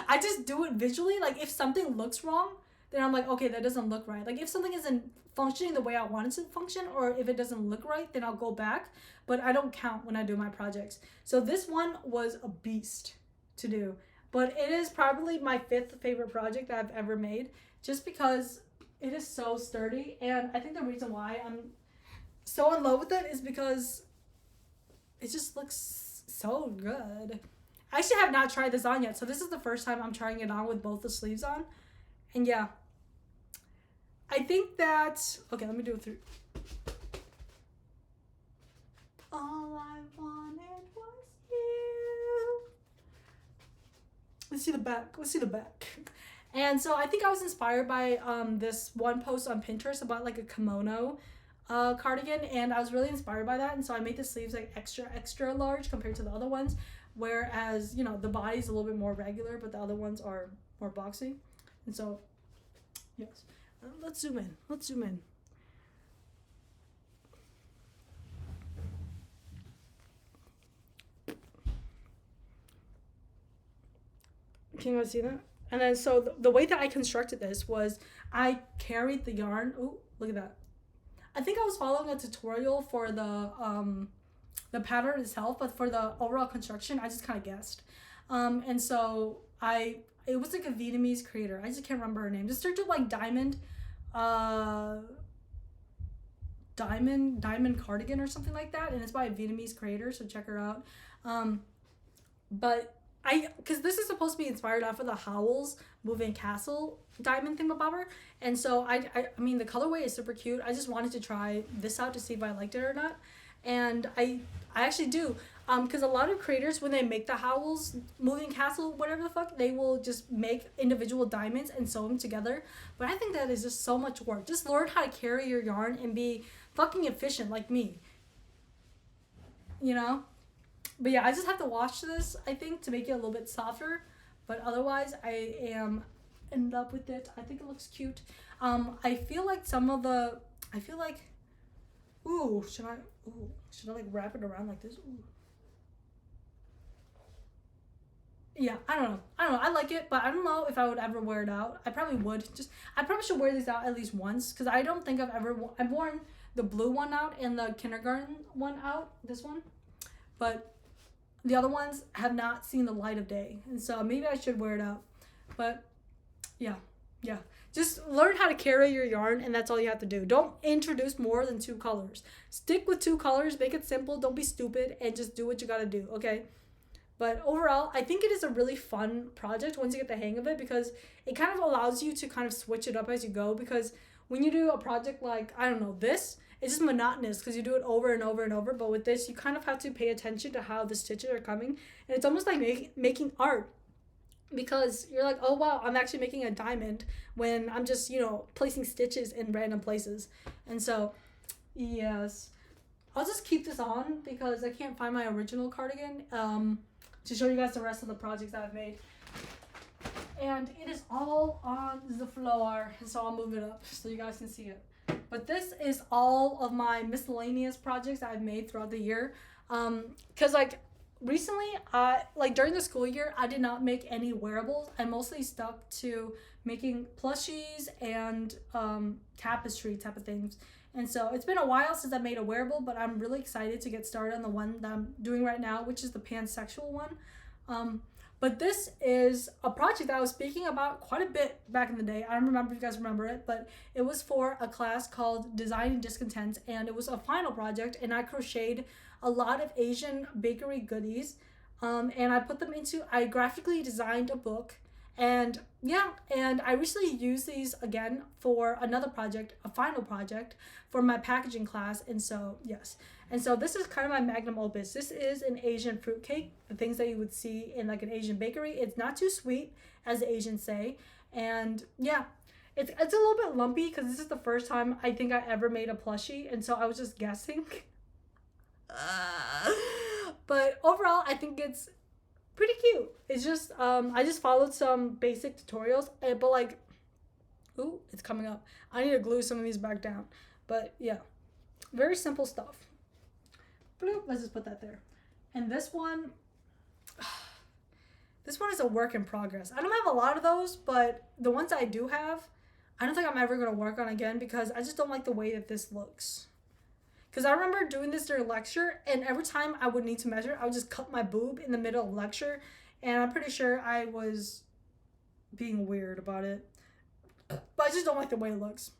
I just do it visually. Like if something looks wrong, then I'm like, okay, that doesn't look right. Like if something isn't functioning the way I want it to function, or if it doesn't look right, then I'll go back. But I don't count when I do my projects. So this one was a beast to do. But it is probably my 5th favorite project that I've ever made, just because it is so sturdy. And I think the reason why I'm so in love with it is because it just looks so good. I actually have not tried this on yet, so this is the first time I'm trying it on with both the sleeves on. And yeah, I think that, okay, let me do it through. All I wanted was you. Let's see the back. Let's see the back. And so I think I was inspired by this one post on Pinterest about like a kimono cardigan, and I was really inspired by that, and so I made the sleeves like extra large compared to the other ones, whereas, you know, the body's a little bit more regular but the other ones are more boxy. And so yes, let's zoom in. Can you guys see that? And then so the way that I constructed this was I carried the yarn. Oh, look at that. I think I was following a tutorial for the pattern itself, but for the overall construction, I just kind of guessed. And so it was like a Vietnamese creator. I just can't remember her name. Just search up like diamond cardigan or something like that, and it's by a Vietnamese creator, so check her out. But because this is supposed to be inspired off of the Howl's Moving Castle diamond thingamabobber, and so I mean the colorway is super cute. I just wanted to try this out to see if I liked it or not, and I actually do, because a lot of creators, when they make the Howl's Moving Castle, whatever the fuck, they will just make individual diamonds and sew them together. But I think that is just so much work. Just learn how to carry your yarn and be fucking efficient like me, you know. But yeah, I just have to wash this, I think, to make it a little bit softer. But otherwise, I am in love with it. I think it looks cute. I feel like should I like wrap it around like this? Ooh. Yeah, I don't know. I like it, but I don't know if I would ever wear it out. I probably would. I probably should wear these out at least once, because I don't think I've worn the blue one out and the kindergarten one out, this one. But the other ones have not seen the light of day, and so maybe I should wear it out. But yeah. Just learn how to carry your yarn, and that's all you have to do. Don't introduce more than 2 colors. Stick with 2 colors, make it simple, don't be stupid, and just do what you gotta do, okay? But overall, I think it is a really fun project once you get the hang of it, because it kind of allows you to kind of switch it up as you go, because when you do a project like, I don't know, this, it's just monotonous because you do it over and over and over. But with this, you kind of have to pay attention to how the stitches are coming, and it's almost like making art, because you're like, oh wow, I'm actually making a diamond when I'm just, you know, placing stitches in random places. And so yes, I'll just keep this on because I can't find my original cardigan to show you guys the rest of the projects that I've made. And it is all on the floor, so I'll move it up so you guys can see it. But this is all of my miscellaneous projects that I've made throughout the year. Because like recently, like during the school year, I did not make any wearables. I mostly stuck to making plushies and tapestry type of things. And so it's been a while since I made a wearable, but I'm really excited to get started on the one that I'm doing right now, which is the pansexual one. But this is a project that I was speaking about quite a bit back in the day. I don't remember if you guys remember it, but it was for a class called Designing Discontent, and it was a final project, and I crocheted a lot of Asian bakery goodies, and I graphically designed a book, And yeah, and I recently used these again for another project, a final project for my packaging class. And so, yes. And so this is kind of my magnum opus. This is an Asian fruit cake, the things that you would see in like an Asian bakery. It's not too sweet, as the Asians say. And yeah, it's a little bit lumpy because this is the first time I think I ever made a plushie. And so I was just guessing. But overall, I think it's pretty cute. It's just I just followed some basic tutorials, but like, ooh, it's coming up. I need to glue some of these back down. But yeah, very simple stuff. Bloop, let's just put that there. And this one is a work in progress. I don't have a lot of those, but the ones I do have, I don't think I'm ever going to work on again because I just don't like the way that this looks. Because I remember doing this during lecture, and every time I would need to measure, I would just cut my boob in the middle of lecture, and I'm pretty sure I was being weird about it. But I just don't like the way it looks.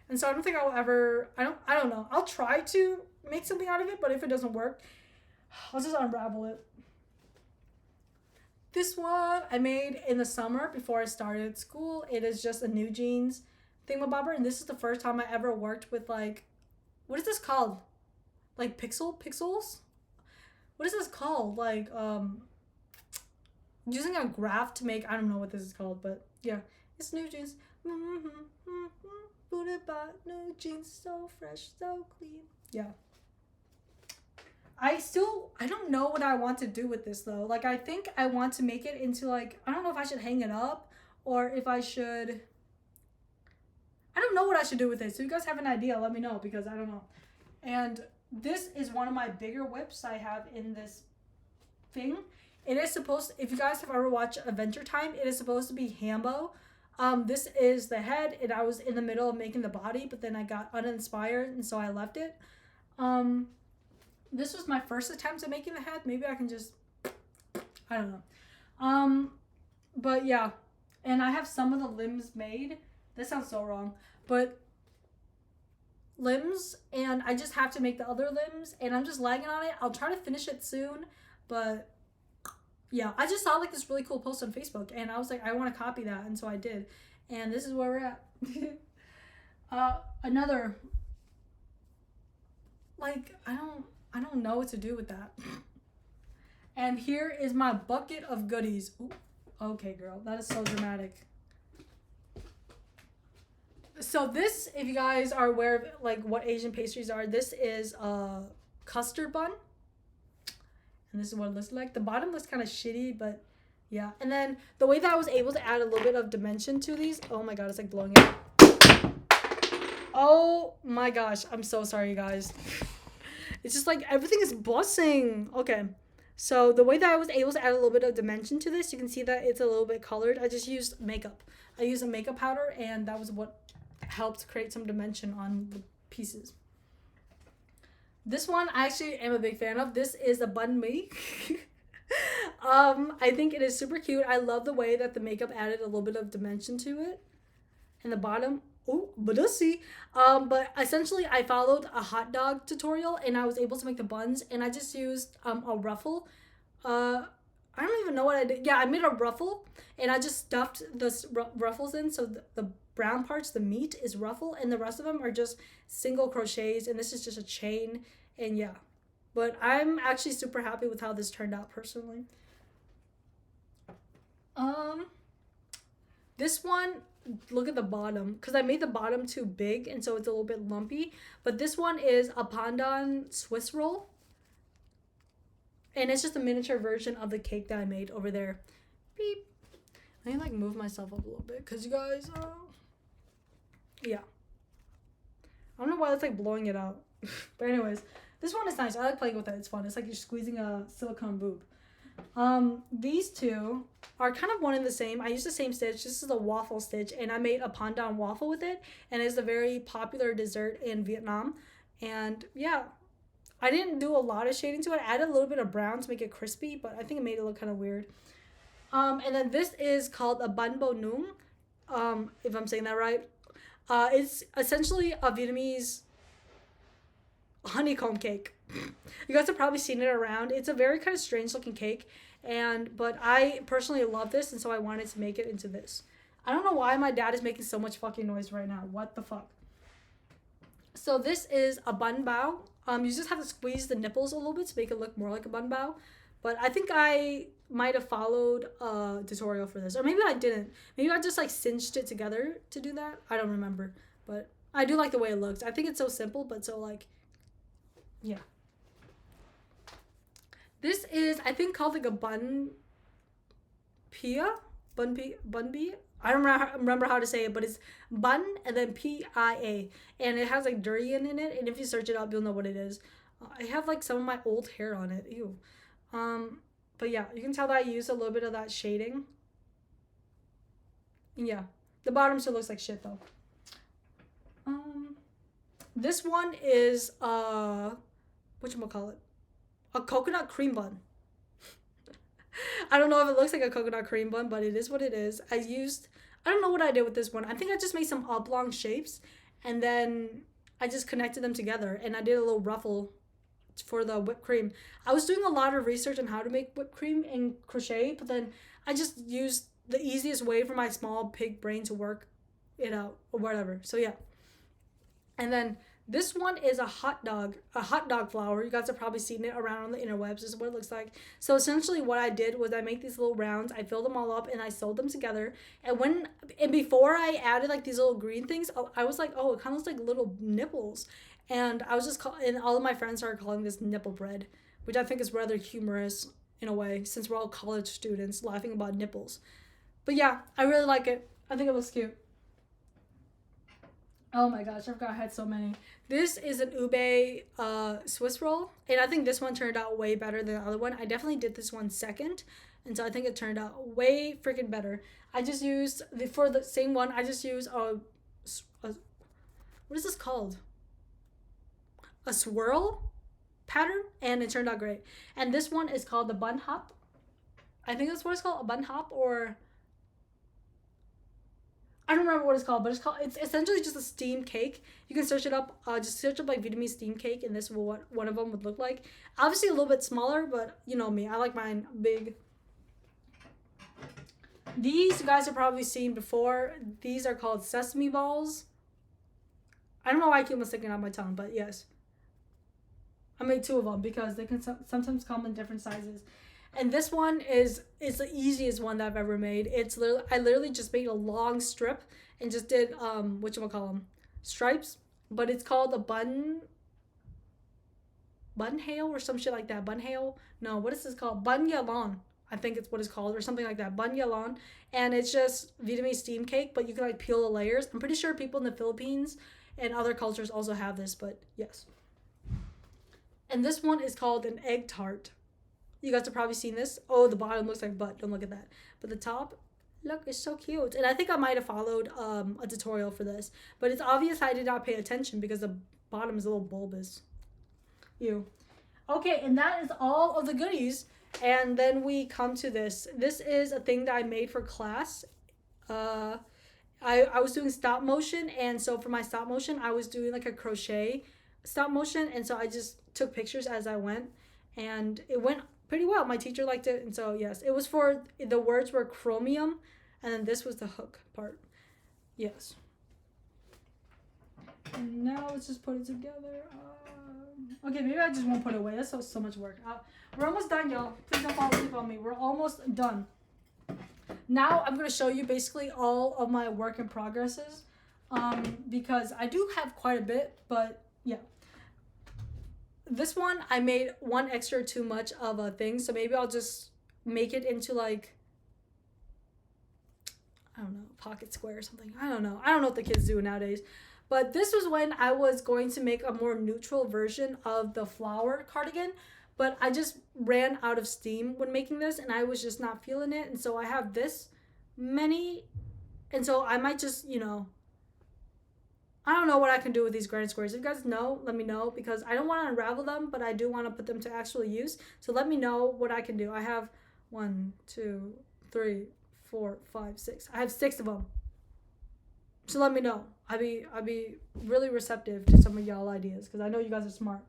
And so I don't think I'll ever, I don't know. I'll try to make something out of it, but if it doesn't work, I'll just unravel it. This one I made in the summer before I started school. It is just a new jeans thingamabobber, and this is the first time I ever worked with like, what is this called? Like pixels? What is this called? Like using a graph to make, I don't know what this is called, but yeah, it's new jeans. Booted by new jeans, so fresh, so clean. Yeah. I don't know what I want to do with this though. Like I think I want to make it into like, I don't know if I should hang it up or if I should, I don't know what I should do with it. So if you guys have an idea, let me know because I don't know. And this is one of my bigger whips I have in this thing. It is supposed to, if you guys have ever watched Adventure Time, it is supposed to be Hambo. This is the head, and I was in the middle of making the body, but then I got uninspired, and so I left it. This was my first attempt at making the head. Maybe I can just, I don't know. But yeah, and I have some of the limbs made. This sounds so wrong, but limbs, and I just have to make the other limbs, and I'm just lagging on it. I'll try to finish it soon, but yeah, I just saw like this really cool post on Facebook, and I was like, I want to copy that, and so I did, and this is where we're at. Another, like, I don't know what to do with that. And here is my bucket of goodies. Ooh, okay, girl, that is so dramatic. So this, if you guys are aware of like what Asian pastries are, this is a custard bun. And this is what it looks like. The bottom looks kind of shitty, but yeah. And then the way that I was able to add a little bit of dimension to these, oh my god, it's like blowing up. Oh my gosh, I'm so sorry, you guys. It's just like everything is buzzing. Okay, so the way that I was able to add a little bit of dimension to this, you can see that it's a little bit colored. I just used makeup. I used a makeup powder, and that was what helped create some dimension on the pieces. This one I actually am a big fan of. This is a bun mi. I think it is super cute. I love the way that the makeup added a little bit of dimension to it. And the bottom, oh, badussi. But essentially I followed a hot dog tutorial, and I was able to make the buns, and I just used a ruffle. I don't even know what I did. Yeah, I made a ruffle, and I just stuffed the ruffles in, so the brown parts, the meat, is ruffle, and the rest of them are just single crochets, and this is just a chain, and yeah. But I'm actually super happy with how this turned out personally. This one, look at the bottom, because I made the bottom too big, and so it's a little bit lumpy. But this one is a pandan Swiss roll, and it's just a miniature version of the cake that I made over there. Beep. I need to like move myself up a little bit, because you guys, yeah. I don't know why it's like blowing it out. But anyways, this one is nice. I like playing with it. It's fun. It's like you're squeezing a silicone boob. These two are kind of one and the same. I used the same stitch. This is a waffle stitch, and I made a pandan waffle with it, and it's a very popular dessert in Vietnam. And yeah, I didn't do a lot of shading to it. I added a little bit of brown to make it crispy, but I think it made it look kind of weird. And then this is called a bun bo nung, if I'm saying that right. It's essentially a Vietnamese honeycomb cake. You guys have probably seen it around. It's a very kind of strange looking cake, But I personally love this, and so I wanted to make it into this. I don't know why my dad is making so much fucking noise right now. What the fuck? So this is a bun bao. You just have to squeeze the nipples a little bit to make it look more like a bun bao. But I think I might have followed a tutorial for this. Or maybe I didn't. Maybe I just like cinched it together to do that. I don't remember. But I do like the way it looks. I think it's so simple, but so like, yeah. This is, I think, called like a bun pia? Bun bee? I don't remember how to say it, but it's bun and then Pia. And it has like durian in it. And if you search it up, you'll know what it is. I have like some of my old hair on it. Ew. But yeah, you can tell that I used a little bit of that shading. Yeah. The bottom still looks like shit though. This one is whatchamacallit? A coconut cream bun. I don't know if it looks like a coconut cream bun, but it is what it is. I don't know what I did with this one. I think I just made some oblong shapes and then I just connected them together and I did a little ruffle for the whipped cream. I was doing a lot of research on how to make whipped cream in crochet, but then I just used the easiest way for my small pig brain to work it out or whatever. So yeah. And then this one is a hot dog flower. You guys have probably seen it around on the interwebs. This is what it looks like. So essentially what I did was I make these little rounds. I filled them all up and I sewed them together. And before I added like these little green things, I was like, oh, it kind of looks like little nipples. And I was just and all of my friends started calling this nipple bread, which I think is rather humorous in a way, since we're all college students laughing about nipples. But yeah, I really like it. I think it looks cute. Oh my gosh, I forgot I had so many. This is an ube Swiss roll, and I think this one turned out way better than the other one. I definitely did this one second, and so I think it turned out way freaking better. I just used, for the same one, I just used what is this called? A swirl pattern, and it turned out great. And this one is called the bun hop. I think that's what it's called, a bun hop, or I don't remember what it's called, but it's essentially just a steamed cake. You can search it up, just search up like Vietnamese steamed cake, and this is what one of them would look like. Obviously a little bit smaller, but you know me, I like mine big. These you guys have probably seen before. These are called sesame balls. I don't know why I keep on sticking out my tongue, but yes. I made two of them because they can sometimes come in different sizes. And this one is the easiest one that I've ever made. I literally just made a long strip and just did stripes, but it's called a bun hail or some shit like that. Bun hail? No, what is this called? Bun yalan. I think it's what it's called, or something like that. Bun yalan. And it's just Vietnamese steam cake, but you can like peel the layers. I'm pretty sure people in the Philippines and other cultures also have this, but yes. And this one is called an egg tart. You guys have probably seen this. Oh, the bottom looks like butt. Don't look at that. But the top, look, it's so cute. And I think I might have followed a tutorial for this. But it's obvious I did not pay attention because the bottom is a little bulbous. Ew. Okay, and that is all of the goodies. And then we come to this. This is a thing that I made for class. I was doing stop motion. And so for my stop motion, I was doing like a crochet stop motion. And so I just took pictures as I went. And it went pretty well. My teacher liked it, and so yes, it was for, the words were chromium, and then this was the hook part. Yes. And now let's just put it together. Okay, maybe I just won't put it away. That's so much work. We're almost done, y'all. Please don't fall asleep on me. We're almost done. Now I'm going to show you basically all of my work in progresses, because I do have quite a bit, but yeah. This one, I made one extra too much of a thing, so maybe I'll just make it into like, I don't know, pocket square or something. I don't know what the kids do nowadays. But this was when I was going to make a more neutral version of the flower cardigan, but I just ran out of steam when making this, and I was just not feeling it, and so I have this many, and so I might just, I don't know what I can do with these granite squares. If you guys know, let me know, because I don't want to unravel them, but I do want to put them to actual use. So let me know what I can do. I have 1, 2, 3, 4, 5, 6. I have 6 of them. So let me know. I'd be really receptive to some of y'all ideas, because I know you guys are smart.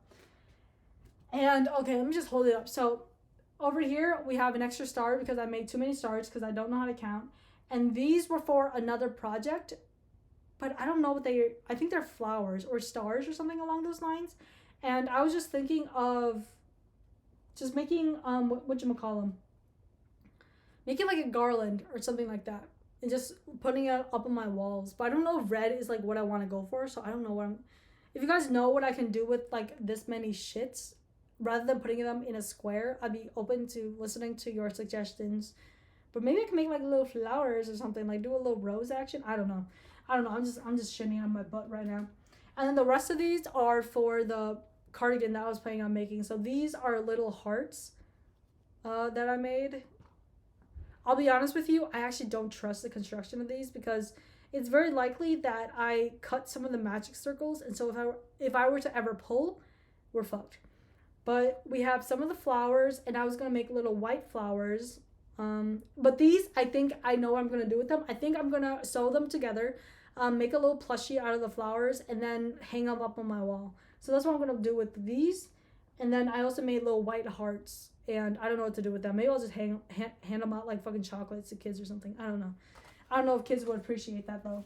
And okay, let me just hold it up. So over here we have an extra star because I made too many stars because I don't know how to count. And these were for another project, but I don't know what they are. I think they're flowers or stars or something along those lines. And I was just thinking of just making whatchamacallem, making like a garland or something like that, and just putting it up on my walls. But I don't know if red is like what I want to go for, so I don't know what I'm. If you guys know what I can do with like this many shits, rather than putting them in a square, I'd be open to listening to your suggestions. But maybe I can make like little flowers or something, like do a little rose action. I don't know. I'm just shitting on my butt right now. And then the rest of these are for the cardigan that I was planning on making. So these are little hearts that I made. I'll be honest with you, I actually don't trust the construction of these because it's very likely that I cut some of the magic circles, and so if I were to ever pull, we're fucked. But we have some of the flowers, and I was gonna make little white flowers. But these, I think I know what I'm gonna do with them. I think I'm gonna sew them together, make a little plushie out of the flowers, and then hang them up on my wall. So that's what I'm gonna do with these. And then I also made little white hearts, and I don't know what to do with them. Maybe I'll just hand them out like fucking chocolates to kids or something. I don't know. I don't know if kids would appreciate that though.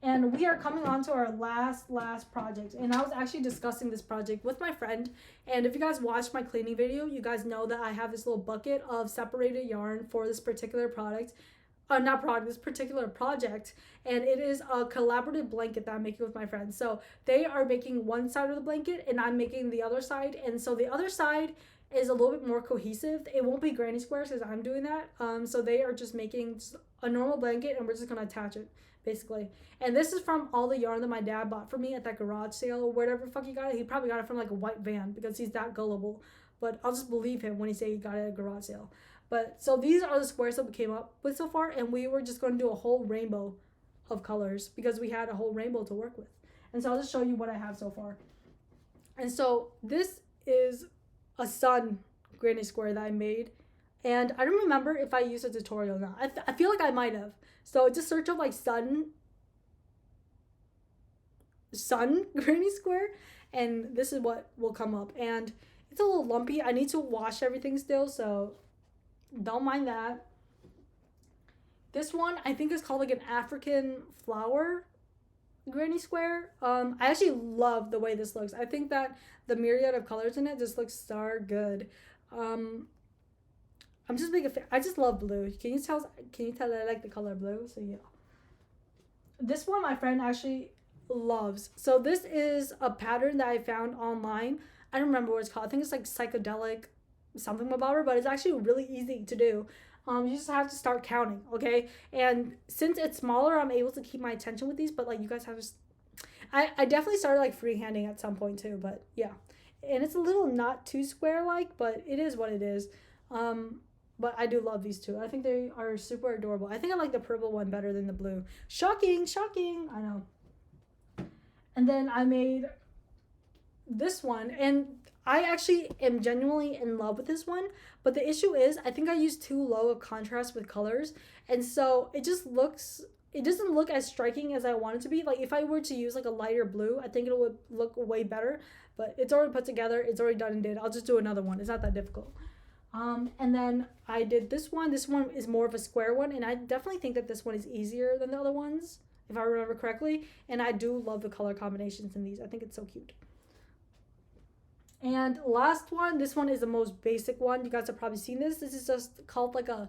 And we are coming on to our last project. And I was actually discussing this project with my friend. And if you guys watched my cleaning video, you guys know that I have this little bucket of separated yarn for this particular this particular project. And it is a collaborative blanket that I'm making with my friends. So they are making one side of the blanket and I'm making the other side. And so the other side is a little bit more cohesive. It won't be granny squares because I'm doing that. So they are just making a normal blanket and we're just gonna attach it basically. And this is from all the yarn that my dad bought for me at that garage sale or whatever the fuck he got it. He probably got it from like a white van because he's that gullible. But I'll just believe him when he say he got it at a garage sale. But so these are the squares that we came up with so far, and we were just going to do a whole rainbow of colors because we had a whole rainbow to work with. And so I'll just show you what I have so far. And so this is a sun granny square that I made, and I don't remember if I used a tutorial or not. I feel like I might have. So just search up like sun granny square, and this is what will come up. And it's a little lumpy. I need to wash everything still, so don't mind that. This one I think is called like an African flower granny square. I actually love the way this looks. I think that the myriad of colors in it just looks so good. I'm just big a fan. I just love blue. Can you tell that I like the color blue? So yeah. This one my friend actually loves. So this is a pattern that I found online. I don't remember what it's called. I think it's like psychedelic something about it, but it's actually really easy to do. You just have to start counting, okay? And since it's smaller, I'm able to keep my attention with these, but like you guys have to I definitely started like freehanding at some point too, but yeah. And it's a little not too square like, but it is what it is. But I do love these two. I think they are super adorable. I think I like the purple one better than the blue. Shocking, I know. And then I made this one, and I actually am genuinely in love with this one, but the issue is I think I used too low of contrast with colors, and so it doesn't look as striking as I want it to be. Like if I were to use like a lighter blue, I think it would look way better, but it's already put together, it's already done and did. I'll just do another one. It's not that difficult. And then I did this one. This one is more of a square one, and I definitely think that this one is easier than the other ones, if I remember correctly, and I do love the color combinations in these. I think it's so cute. And last one, this one is the most basic one. You guys have probably seen this. This is just called like a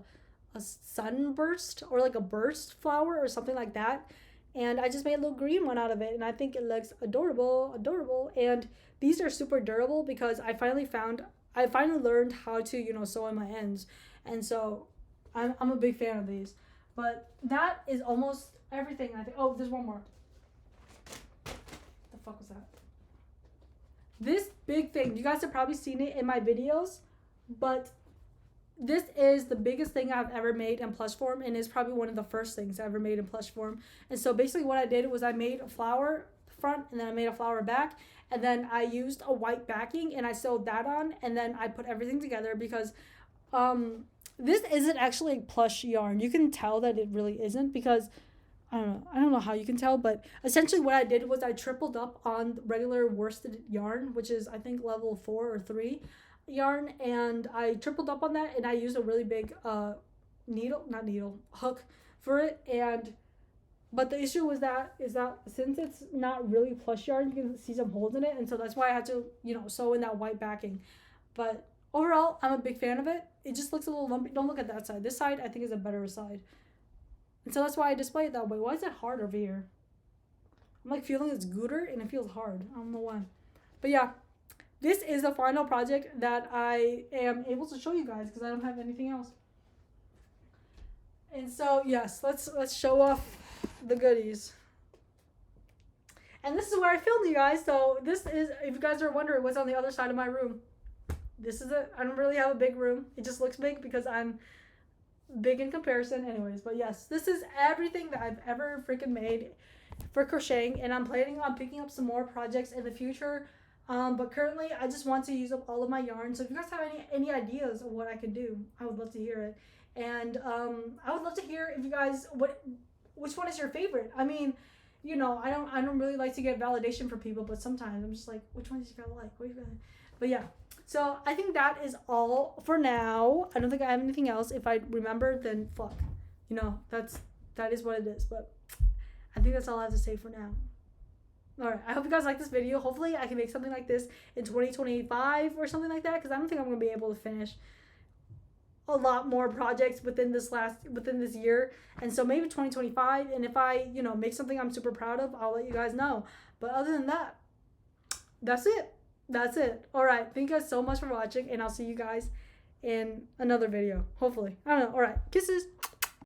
sunburst or like a burst flower or something like that. And I just made a little green one out of it, and I think it looks adorable. And these are super durable because I finally learned how to, sew in my ends. And so I'm a big fan of these. But that is almost everything, I think. Oh, there's one more. What the fuck was that? This big thing, you guys have probably seen it in my videos, but this is the biggest thing I've ever made in plush form, and is probably one of the first things I ever made in plush form. And so basically what I did was I made a flower front, and then I made a flower back, and then I used a white backing and I sewed that on, and then I put everything together because this isn't actually plush yarn. You can tell that it really isn't because I don't know how you can tell, but essentially what I did was I tripled up on regular worsted yarn, which is I think level 4 or 3. yarn, and I tripled up on that, and I used a really big hook for it. And but the issue was that since it's not really plush yarn, you can see some holes in it, and so that's why I had to, sew in that white backing. But overall, I'm a big fan of it. It just looks a little lumpy. Don't look at that side. This side I think is a better side, and so that's why I display it that way. Why is it hard over here? I'm like feeling it's gooder and it feels hard. I don't know why. But yeah, this is the final project that I am able to show you guys because I don't have anything else. And so yes, let's show off the goodies. And this is where I filmed, you guys. So this is, if you guys are wondering what's on the other side of my room, this is it. I don't really have a big room. It just looks big because I'm big in comparison. Anyways, but yes, this is everything that I've ever freaking made for crocheting, and I'm planning on picking up some more projects in the future. But currently I just want to use up all of my yarn. So if you guys have any ideas of what I could do, I would love to hear it. And I would love to hear if you guys, which one is your favorite? I mean, I don't really like to get validation from people, but sometimes I'm just like, which one did you guys like? What you guys? But yeah, so I think that is all for now. I don't think I have anything else. If I remember, then fuck, that is what it is. But I think that's all I have to say for now. Alright, I hope you guys like this video. Hopefully I can make something like this in 2025 or something like that, because I don't think I'm going to be able to finish a lot more projects within this year. And so maybe 2025, and if I make something I'm super proud of, I'll let you guys know. But other than that, that's it. Alright, thank you guys so much for watching, and I'll see you guys in another video, hopefully. I don't know. Alright, kisses.